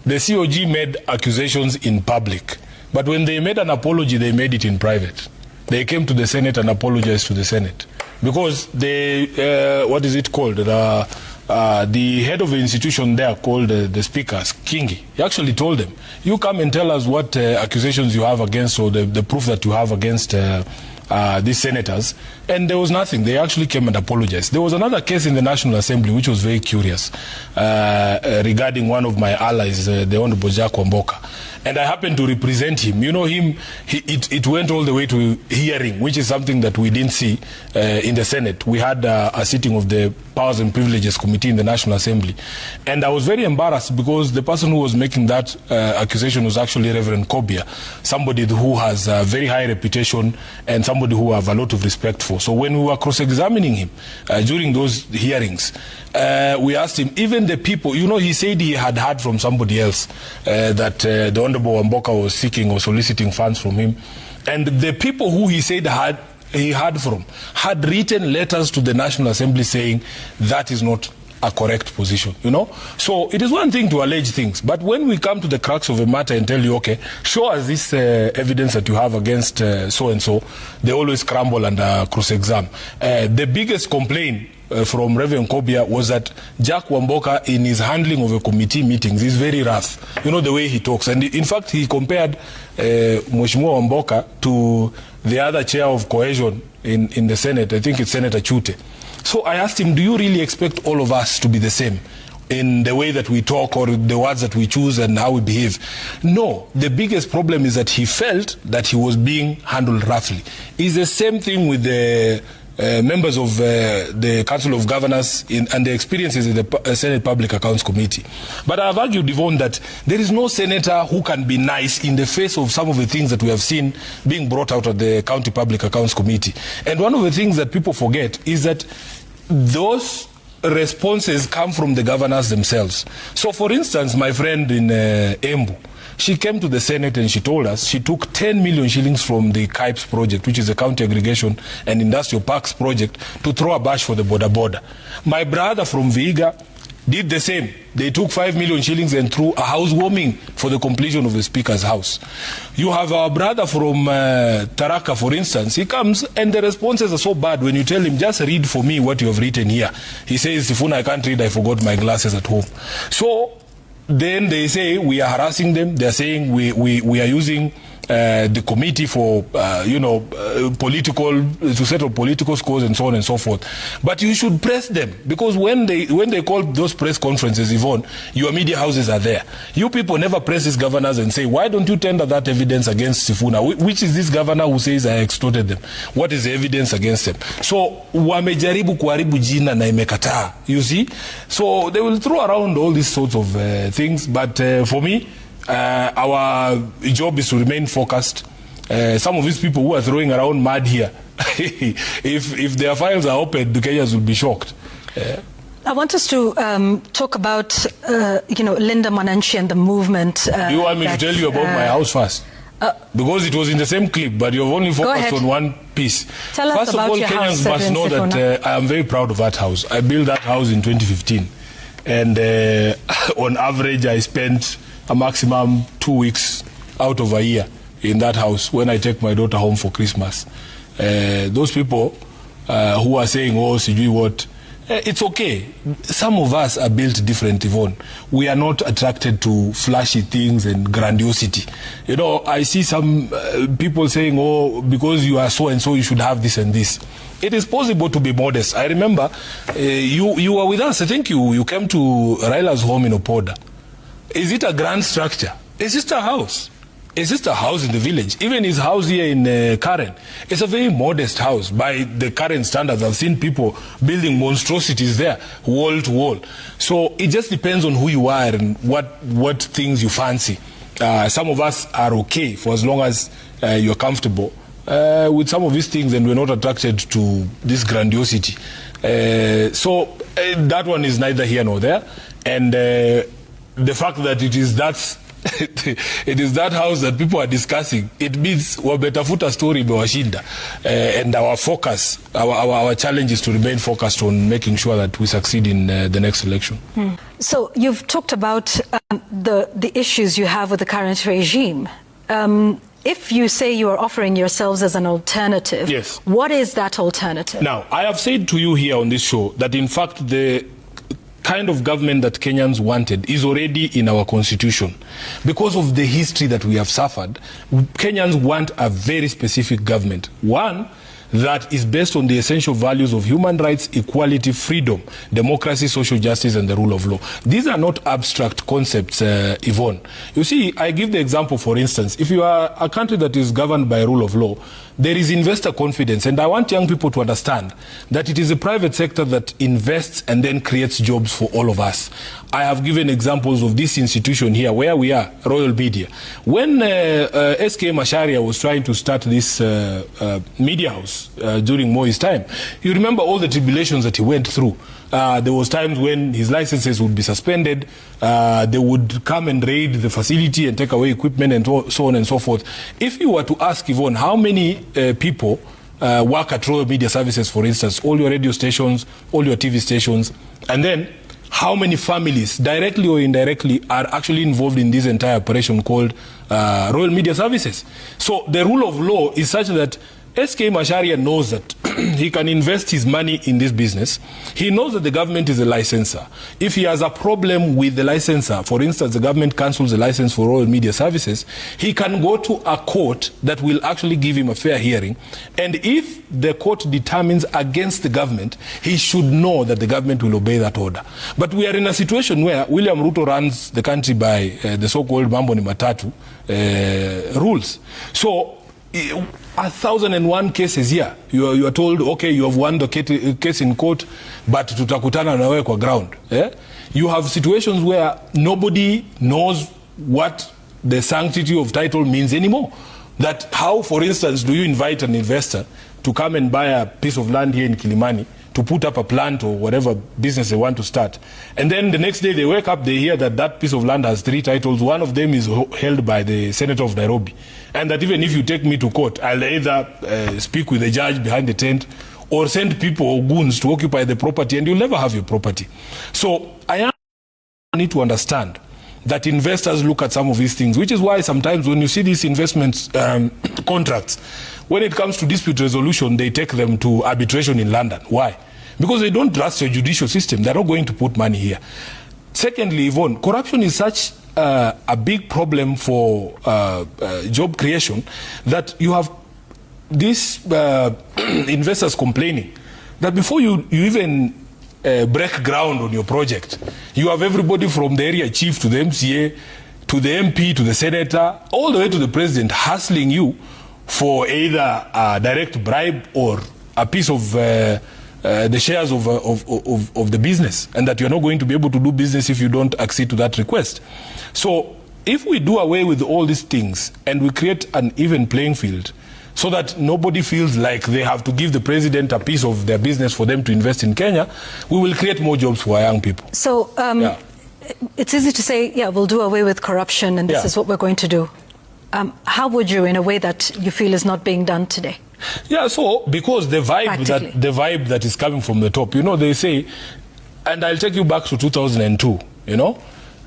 The COG made accusations in public, but when they made an apology, they made it in private. They came to the Senate and apologized to the Senate, because they, what is it called? The head of the institution there, called the speaker, Kiengei, he actually told them, you come and tell us what accusations you have against, or the proof that you have against these senators, and there was nothing. They actually came and apologized. There was another case in the National Assembly which was very curious regarding one of my allies, the Honorable Jack Wamboka, and I happened to represent him. You know him, it went all the way to hearing, which is something that we didn't see in the Senate. We had a sitting of the Powers and Privileges Committee in the National Assembly, and I was very embarrassed, because the person who was making that accusation was actually Reverend Kobia, somebody who has a very high reputation and somebody who I have a lot of respect for. So when we were cross-examining him during those hearings, we asked him, even the people, you know, he said he had heard from somebody else that the Honorable Wamboka was seeking or soliciting funds from him, and the people who he said he heard from had written letters to the National Assembly saying that is not a correct position, you know. So it is one thing to allege things, but when we come to the crux of a matter and tell you, okay, show us this evidence that you have against so-and-so, they always scramble and cross-exam. The biggest complaint from Reverend Kobia was that Jack Wamboka, in his handling of a committee meetings, is very rough. You know, the way he talks. And in fact, he compared Mheshimiwa Wamboka to the other chair of cohesion in the Senate. I think it's Senator Chute. So I asked him, do you really expect all of us to be the same in the way that we talk or the words that we choose and how we behave? No, the biggest problem is that he felt that he was being handled roughly. It's the same thing with the members of the Council of Governors and the experiences in the Senate Public Accounts Committee. But I've argued, Yvonne, that there is no senator who can be nice in the face of some of the things that we have seen being brought out of the County Public Accounts Committee. And one of the things that people forget is that those responses come from the governors themselves. So, for instance, my friend in Embu, she came to the Senate and she told us she took 10 million shillings from the KIPES project, which is a County Aggregation and Industrial Parks project, to throw a bash for the border. My brother from Vihiga did the same. They took 5 million shillings and threw a housewarming for the completion of the Speaker's house. You have our brother from Taraka, for instance. He comes and the responses are so bad when you tell him, just read for me what you have written here. He says, Sifuna, I can't read, I forgot my glasses at home. So then they say we are harassing them. They're saying we are using the committee for, to settle political scores and so on and so forth. But you should press them, because when they call those press conferences, Yvonne, your media houses are there. You people never press these governors and say, why don't you tender that evidence against Sifuna? Which is this governor who says I extorted them? What is the evidence against them? So, wamejaribu kuharibu jina na imekataa, you see? So, they will throw around all these sorts of things, but for me, our job is to remain focused. Some of these people who are throwing around mud here, if their files are opened, the Kenyans will be shocked. I want us to talk about, Linda Mwananchi and the movement. Do you want me to tell you about my house first? Because it was in the same clip, but you've only focused on one piece. Tell us about your house. First of all, Kenyans must know that I am very proud of that house. I built that house in 2015. And on average, I spent a maximum 2 weeks out of a year in that house when I take my daughter home for Christmas. Those people who are saying, oh, Ciîgiî what, it's okay. Some of us are built different, Yvonne. We are not attracted to flashy things and grandiosity. You know, I see some people saying, oh, because you are so and so, you should have this and this. It is possible to be modest. I remember you were with us. I think you came to Raila's home in Opoda. Is it a grand structure? It's just a house. It's just a house in the village. Even his house here in Karen, it's a very modest house by the current standards. I've seen people building monstrosities there, wall to wall. So it just depends on who you are and what things you fancy. Some of us are okay for as long as you're comfortable with some of these things, and we're not attracted to this grandiosity. So that one is neither here nor there. And the fact that it is that it is that house that people are discussing, it means wabetafuta story imewashinda, and our focus, our challenge is to remain focused on making sure that we succeed in the next election. So you've talked about the issues you have with the current regime. If you say you are offering yourselves as an alternative, yes, what is that alternative? Now, I have said to you here on this show that in fact the kind of government that Kenyans wanted is already in our constitution. Because of the history that we have suffered, Kenyans want a very specific government. One that is based on the essential values of human rights, equality, freedom, democracy, social justice, and the rule of law. These are not abstract concepts, Yvonne. You see, I give the example, for instance, if you are a country that is governed by a rule of law, there is investor confidence, and I want young people to understand that it is the private sector that invests and then creates jobs for all of us. I have given examples of this institution here, where we are, Royal Media. When SK Macharia was trying to start this media house during Moi's time, you remember all the tribulations that he went through. There was times when his licenses would be suspended. They would come and raid the facility and take away equipment and so on and so forth. If you were to ask Yvonne, how many people work at Royal Media Services, for instance, all your radio stations, all your TV stations, and then how many families, directly or indirectly, are actually involved in this entire operation called Royal Media Services? So the rule of law is such that SK Macharia knows that he can invest his money in this business. He knows that the government is a licensor. If he has a problem with the licensor, for instance, the government cancels the license for Royal Media Services, he can go to a court that will actually give him a fair hearing. And if the court determines against the government, he should know that the government will obey that order. But we are in a situation where William Ruto runs the country by the so-called Mambo ni Matatu rules. So 1,001 cases here. You are told, okay, you have won the case in court, but tutakutana na wewe kwa ground. You have situations where nobody knows what the sanctity of title means anymore. That how, for instance, do you invite an investor to come and buy a piece of land here in Kilimani to put up a plant or whatever business they want to start, and then the next day they wake up, they hear that that piece of land has 3 titles. One of them is held by the Senator of Nairobi, and that even if you take me to court, I'll either speak with the judge behind the tent or send people or goons to occupy the property, and you'll never have your property. So I need to understand that investors look at some of these things, which is why sometimes when you see these investment contracts, when it comes to dispute resolution, they take them to arbitration in London. Why? Because they don't trust your judicial system. They're not going to put money here. Secondly, Yvonne, corruption is such a big problem for job creation that you have these investors complaining that before you even break ground on your project, you have everybody from the area chief to the MCA to the MP to the senator all the way to the president hassling you for either a direct bribe or a piece of the shares of the business, and that you're not going to be able to do business if you don't accede to that request. So if we do away with all these things and we create an even playing field so that nobody feels like they have to give the president a piece of their business for them to invest in Kenya, we will create more jobs for our young people. So it's easy to say, yeah, we'll do away with corruption and this is what we're going to do. How would you, in a way that you feel is not being done today? Yeah, so because the vibe that is coming from the top, you know, they say, and I'll take you back to 2002, you know,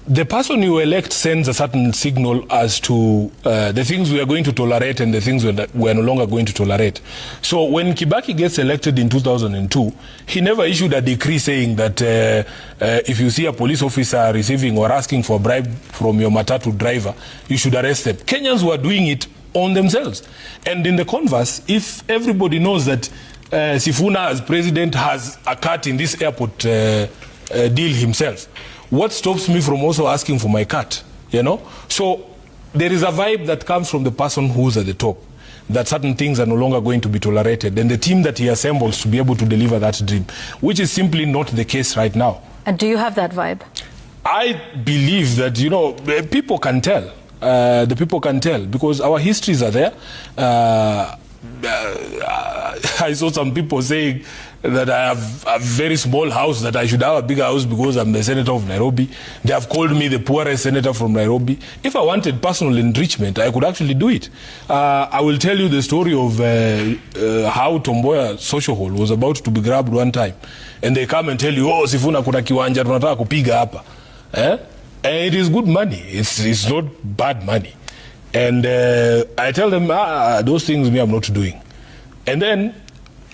the person you elect sends a certain signal as to the things we are going to tolerate and the things we are no longer going to tolerate. So when Kibaki gets elected in 2002, he never issued a decree saying that if you see a police officer receiving or asking for a bribe from your matatu driver, you should arrest them. Kenyans were doing it on themselves. And in the converse, if everybody knows that Sifuna as president has a cut in this airport deal himself, what stops me from also asking for my cut, you know? So there is a vibe that comes from the person who's at the top, that certain things are no longer going to be tolerated, and the team that he assembles to be able to deliver that dream, which is simply not the case right now. And do you have that vibe? I believe that, you know, people can tell. The people can tell because our histories are there. I saw some people saying that I have a very small house, that I should have a bigger house because I'm the senator of Nairobi. They have called me the poorest senator from Nairobi. If I wanted personal enrichment, I could actually do it. I will tell you the story of how Tomboya Social Hall was about to be grabbed one time. And they come and tell you, oh, Sifuna kuna kiwanja tunataka kupiga hapa. And it is good money. It's not bad money. And I tell them, those things me I'm not doing. And then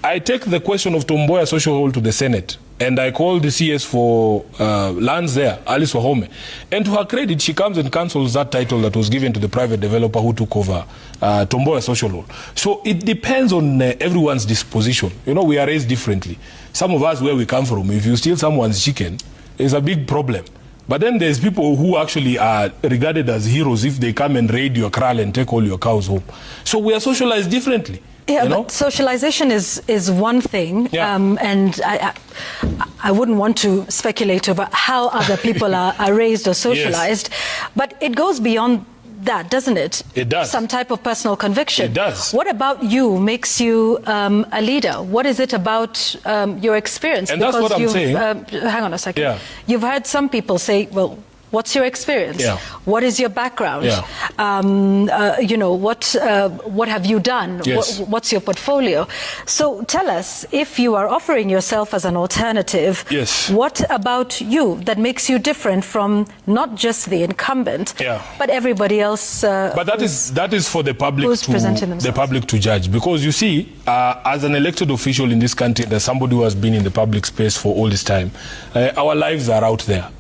I take the question of Tomboya Social Hall to the Senate, and I call the CS for lands there, Alice Wahome. And to her credit, she comes and cancels that title that was given to the private developer who took over Tomboya Social Hall. So it depends on everyone's disposition. You know, we are raised differently. Some of us, where we come from, if you steal someone's chicken, it's a big problem. But then there's people who actually are regarded as heroes if they come and raid your kraal and take all your cows home. So we are socialized differently. Yeah, you know? But socialization is one thing, and I wouldn't want to speculate over how other people are raised or socialized, but it goes beyond that, doesn't it? It does. Some type of personal conviction. It does. What about you makes you a leader? What is it about your experience? And because that's what I'm saying. Hang on a second. You've heard some people say, well, what's your experience? What is your background? You know, what have you done? What's your portfolio? So tell us, if you are offering yourself as an alternative, what about you that makes you different from not just the incumbent, but everybody else? But that is for the public to judge, because you see, as an elected official in this country, there's somebody who has been in the public space for all this time. Our lives are out there.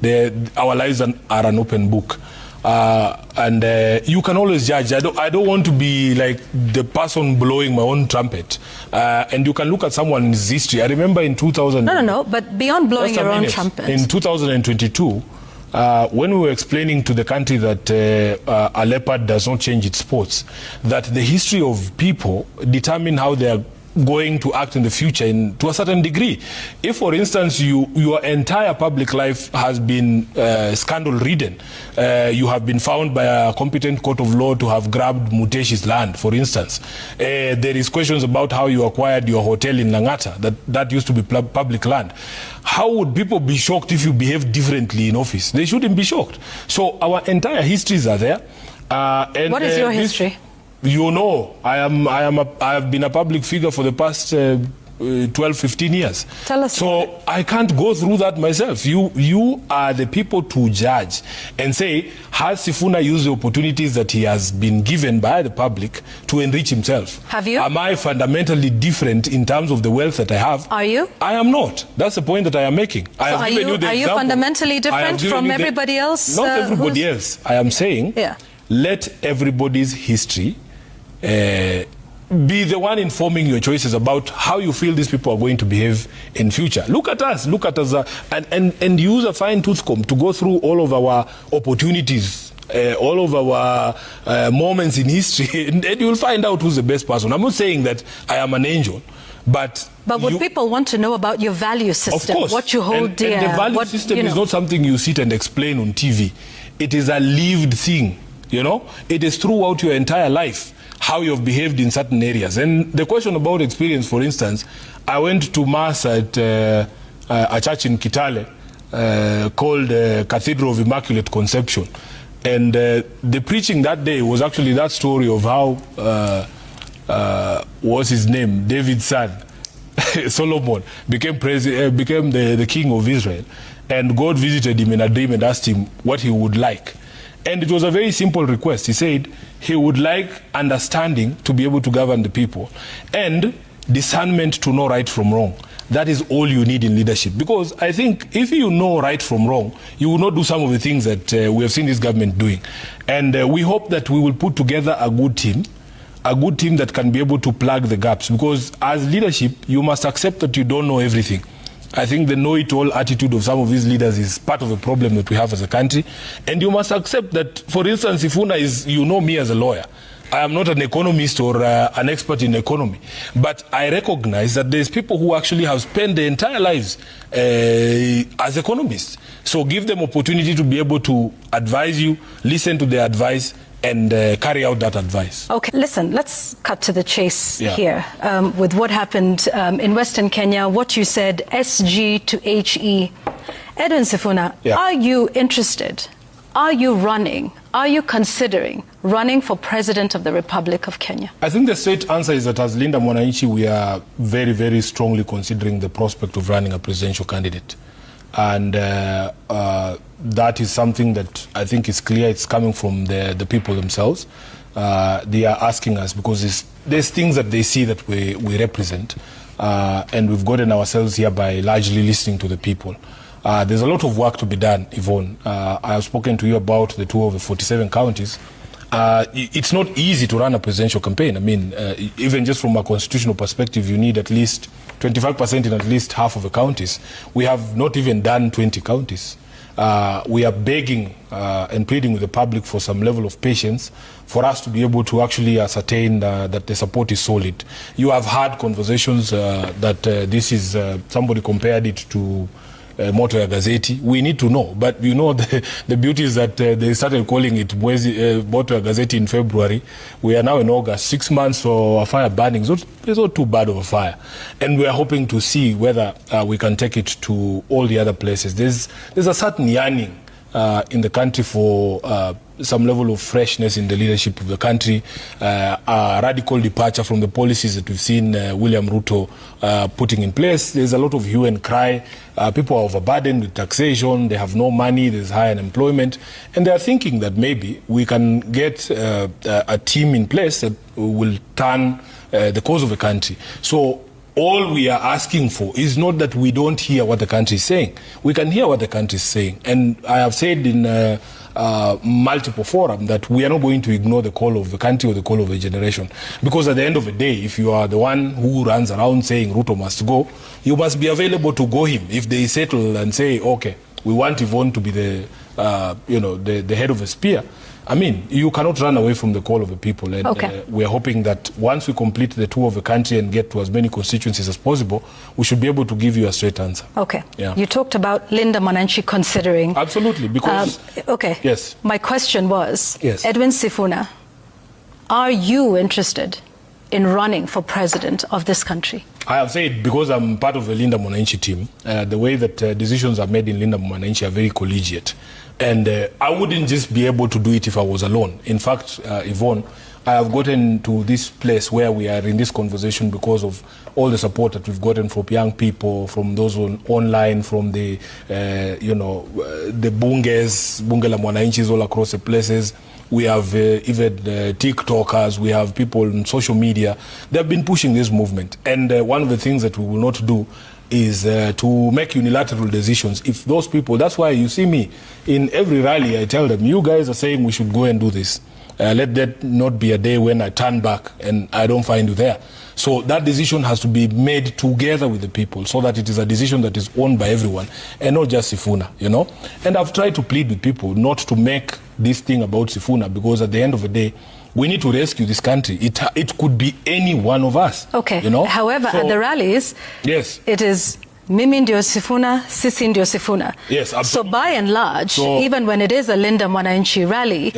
Our lives are an open book, and you can always judge. I don't want to be like the person blowing my own trumpet, and you can look at someone's history. I remember in 2000. No, but beyond blowing your own trumpet, in 2022, when we were explaining to the country that a leopard does not change its spots, that the history of people determine how they are going to act in the future to a certain degree. If, for instance, your entire public life has been scandal-ridden, you have been found by a competent court of law to have grabbed Muteshi's land, for instance. There is questions about how you acquired your hotel in Langata, that used to be public land. How would people be shocked if you behave differently in office? They shouldn't be shocked. So our entire histories are there. And what is your history? You know, I have been a public figure for the past 12, 15 years. Tell us. So I can't go through that myself. You are the people to judge and say, has Sifuna used the opportunities that he has been given by the public to enrich himself? Have you? Am I fundamentally different in terms of the wealth that I have? Are you? I am not. That's the point that I am making. Are you fundamentally different from everybody else? Not everybody else. I am saying, let everybody's history be the one informing your choices about how you feel these people are going to behave in future. Look at us and use a fine tooth comb to go through all of our opportunities, all of our moments in history, and you'll find out who's the best person. I'm not saying that I am an angel, but would people want to know about your value system? Of course. What you hold dear? And the value system is not something you sit and explain on TV. It is a lived thing, you know? It is throughout your entire life, how you've behaved in certain areas. And the question about experience, for instance, I went to mass at a church in Kitale called Cathedral of Immaculate Conception. And the preaching that day was actually that story of how, what's his name, David's son, Solomon, became the king of Israel. And God visited him in a dream and asked him what he would like. And it was a very simple request. He said he would like understanding to be able to govern the people and discernment to know right from wrong. That is all you need in leadership. Because I think if you know right from wrong, you will not do some of the things that we have seen this government doing. And we hope that we will put together a good team that can be able to plug the gaps. Because as leadership, you must accept that you don't know everything. I think the know-it-all attitude of some of these leaders is part of the problem that we have as a country. And you must accept that, for instance, Sifuna is, you know me as a lawyer. I am not an economist or an expert in economy. But I recognize that there's people who actually have spent their entire lives as economists. So give them opportunity to be able to advise you, listen to their advice, and carry out that advice. Okay, listen, let's cut to the chase here with what happened in Western Kenya, what you said, SG to HE. Edwin Sifuna, are you interested? Are you running? Are you considering running for President of the Republic of Kenya? I think the straight answer is that as Linda Mwananchi, we are very, very strongly considering the prospect of running a presidential candidate. And that is something that I think is clear. It's coming from the people themselves. They are asking us because there's things that they see that we represent. And we've gotten ourselves here by largely listening to the people. There's a lot of work to be done, Yvonne. I have spoken to you about the tour of the 47 counties. It's not easy to run a presidential campaign. I mean, even just from a constitutional perspective, you need at least 25% in at least half of the counties. We have not even done 20 counties. We are begging and pleading with the public for some level of patience for us to be able to actually ascertain that the support is solid. You have had conversations that this is, somebody compared it to Moto ya Gazeti. We need to know, but you know the beauty is that they started calling it Moto ya Gazeti in February. We are now in August. 6 months for a fire burning. It's not too bad of a fire, and we are hoping to see whether we can take it to all the other places. There's a certain yearning in the country for some level of freshness in the leadership of the country, a radical departure from the policies that we've seen William Ruto putting in place. There's a lot of hue and cry. People are overburdened with taxation. They have no money. There's high unemployment. And they are thinking that maybe we can get a team in place that will turn the course of the country. So all we are asking for is not that we don't hear what the country is saying. We can hear what the country is saying. And I have said in multiple forums that we are not going to ignore the call of the country or the call of a generation. Because at the end of the day, if you are the one who runs around saying Ruto must go, you must be available to go him. If they settle and say, okay, we want Yvonne to be the head of a spear, I mean, you cannot run away from the call of the people. And we are hoping that once we complete the tour of the country and get to as many constituencies as possible, we should be able to give you a straight answer. Okay. Yeah. You talked about Linda Mwananchi considering. Absolutely, because... Yes. My question was, Edwin Sifuna, are you interested in running for president of this country? I have said, because I'm part of the Linda Mwananchi team, the way that decisions are made in Linda Mwananchi are very collegiate. And I wouldn't just be able to do it if I was alone. In fact, Yvonne, I have gotten to this place where we are in this conversation because of all the support that we've gotten from young people, from those online, from the, the bunge la Mwananchi all across the places. We have even TikTokers, we have people on social media. They have been pushing this movement. And one of the things that we will not do is to make unilateral decisions. If those people, that's why you see me in every rally, I tell them, you guys are saying we should go and do this. Let that not be a day when I turn back and I don't find you there. So that decision has to be made together with the people so that it is a decision that is owned by everyone and not just Sifuna, And I've tried to plead with people not to make this thing about Sifuna, because at the end of the day, we need to rescue this country. It could be any one of us. Okay. However, at the rallies, yes, it is mimi ndio Sifuna, sisi ndio Sifuna. Yes, absolutely. So by and large, even when it is a Linda Mwananchi rally,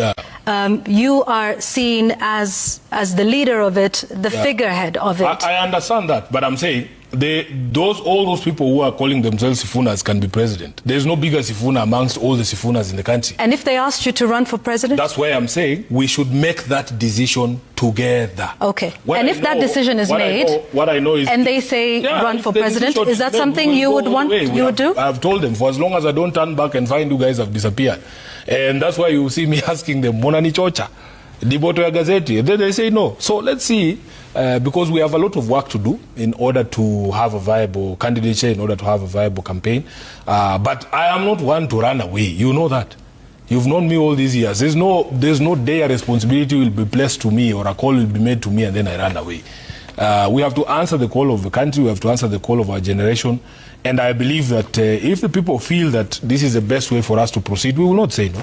you are seen as the leader of it, the figurehead of it. I understand that, but I'm saying all those people who are calling themselves Sifunas can be president. There's no bigger Sifuna amongst all the Sifunas in the country. And if they asked you to run for president? That's why I'm saying we should make that decision together. Okay. And if that decision is made, what I know is, and they say run for president, is that something you would want, you would do? I've told them, for as long as I don't turn back and find you guys have disappeared. And that's why you see me asking them, Monani Chocha, Diboto ya gazeti. And then they say no. So let's see. Because we have a lot of work to do in order to have a viable candidature, in order to have a viable campaign. But I am not one to run away. You know that. You've known me all these years. There's no day a responsibility will be placed to me or a call will be made to me and then I run away. We have to answer the call of the country. We have to answer the call of our generation. And I believe that if the people feel that this is the best way for us to proceed, we will not say no.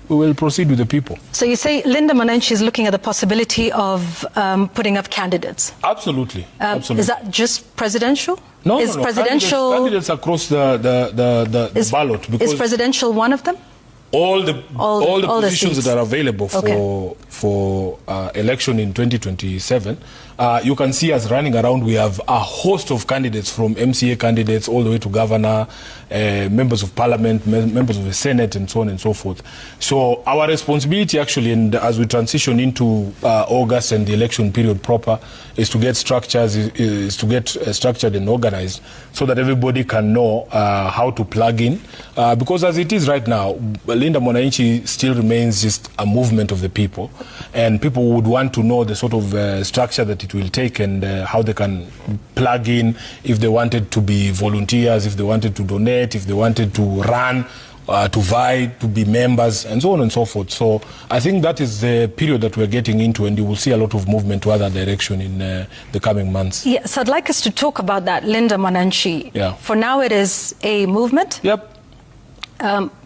We will proceed with the people. So you say Linda Mwananchi is looking at the possibility of putting up candidates? Absolutely. Absolutely. Is that just presidential? No, is presidential candidates across the ballot. Because is presidential one of them? All the positions that are available for election in 2027, you can see us running around. We have a host of candidates, from MCA candidates all the way to governor, members of parliament, members of the Senate, and so on and so forth. So our responsibility actually, and as we transition into August and the election period proper, is to get structures, is to get structured and organized so that everybody can know how to plug in. Because as it is right now, Linda Mwananchi still remains just a movement of the people, and people would want to know the sort of structure that it will take and how they can plug in if they wanted to be volunteers, if they wanted to donate, if they wanted to run, to vie, to be members, and so on and so forth. So I think that is the period that we're getting into, and you will see a lot of movement to other direction in the coming months. Yes, I'd like us to talk about that, Linda Mwananchi. Yeah. For now it is a movement? Yep.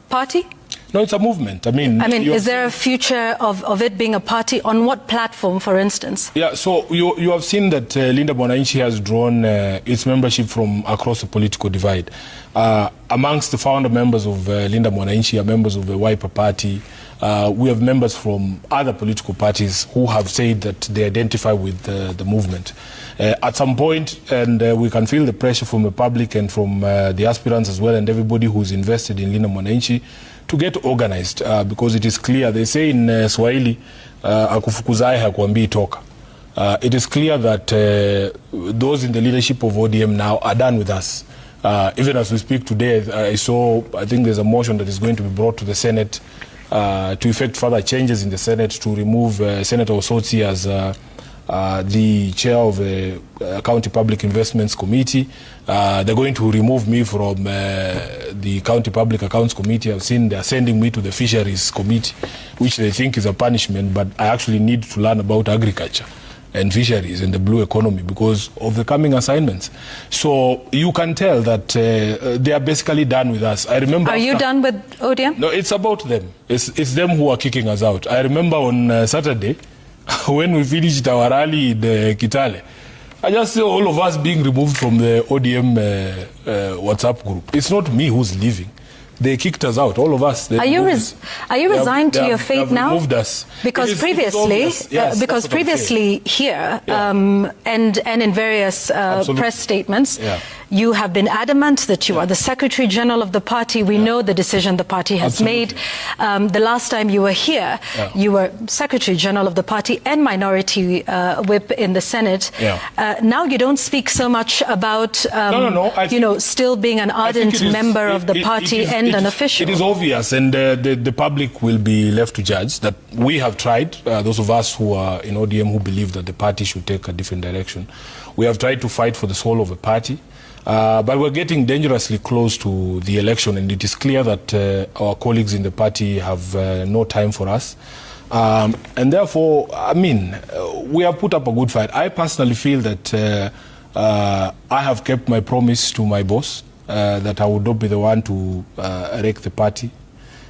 Party? No, it's a movement. I mean, is there a future of it being a party? On what platform, for instance? Yeah, so you have seen that Linda Mwananchi has drawn its membership from across the political divide. Amongst the founder members of Linda Mwananchi are members of the Wiper Party. We have members from other political parties who have said that they identify with the movement. At some point, and we can feel the pressure from the public and from the aspirants as well, and everybody who's invested in Linda Mwananchi, to get organized, because it is clear, they say in Swahili, akufukuzai hakuambii toka. It is clear that those in the leadership of ODM now are done with us. Even as we speak today, I think there's a motion that is going to be brought to the Senate to effect further changes in the Senate to remove Senator Osotsi as the chair of the County Public Investments Committee. They're going to remove me from the County Public Accounts Committee. I've seen they're sending me to the Fisheries Committee, which they think is a punishment, but I actually need to learn about agriculture and fisheries and the blue economy because of the coming assignments. So you can tell that they are basically done with us. I remember. Are you done with ODM? No, it's about them. It's them who are kicking us out. I remember on Saturday, when we finished our rally in Kitale, I just saw all of us being removed from the ODM WhatsApp group. It's not me who's leaving. They kicked us out, all of us. Are you resigned to your fate now? They removed us. Because previously here, and in various press statements, You have been adamant that you are the Secretary General of the party. We know the decision the party has made. The last time you were here, you were Secretary General of the party and Minority Whip in the Senate. Now you don't speak so much about, still being an ardent member of the party and an official. It is obvious, and the public will be left to judge that we have tried, those of us who are in ODM who believe that the party should take a different direction. We have tried to fight for the soul of a party. But we're getting dangerously close to the election, and it is clear that our colleagues in the party have no time for us. And therefore, I mean, we have put up a good fight. I personally feel that I have kept my promise to my boss, that I would not be the one to wreck the party,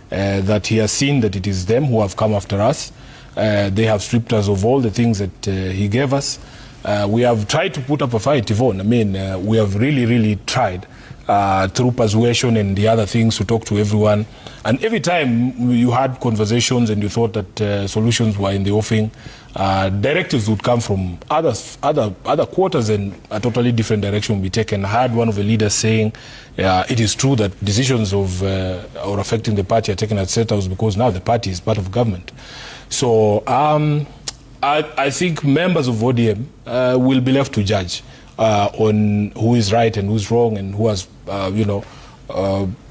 that he has seen that it is them who have come after us. They have stripped us of all the things that he gave us. We have tried to put up a fight, Yvonne. I mean, we have really tried through persuasion and the other things to talk to everyone. And every time you had conversations and you thought that solutions were in the offing, directives would come from other quarters and a totally different direction would be taken. I had one of the leaders saying, it is true that decisions of or affecting the party are taken at State House because now the party is part of government. So, I think members of ODM will be left to judge on who is right and who's wrong and who has,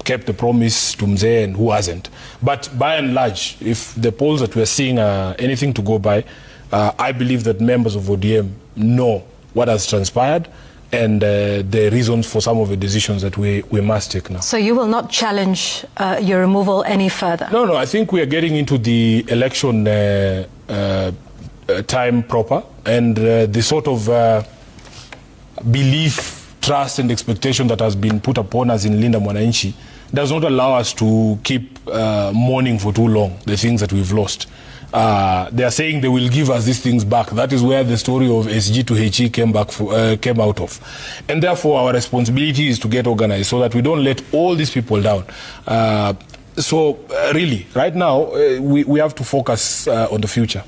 kept the promise to Mzee and who hasn't. But by and large, if the polls that we're seeing are anything to go by, I believe that members of ODM know what has transpired and the reasons for some of the decisions that we must take now. So you will not challenge your removal any further? No, I think we are getting into the election time proper, and the sort of belief, trust and expectation that has been put upon us in Linda Mwananchi does not allow us to keep mourning for too long the things that we've lost. They are saying they will give us these things back. That is where the story of SG to HE came out of. And therefore our responsibility is to get organized so that we don't let all these people down. So really, right now, we have to focus on the future.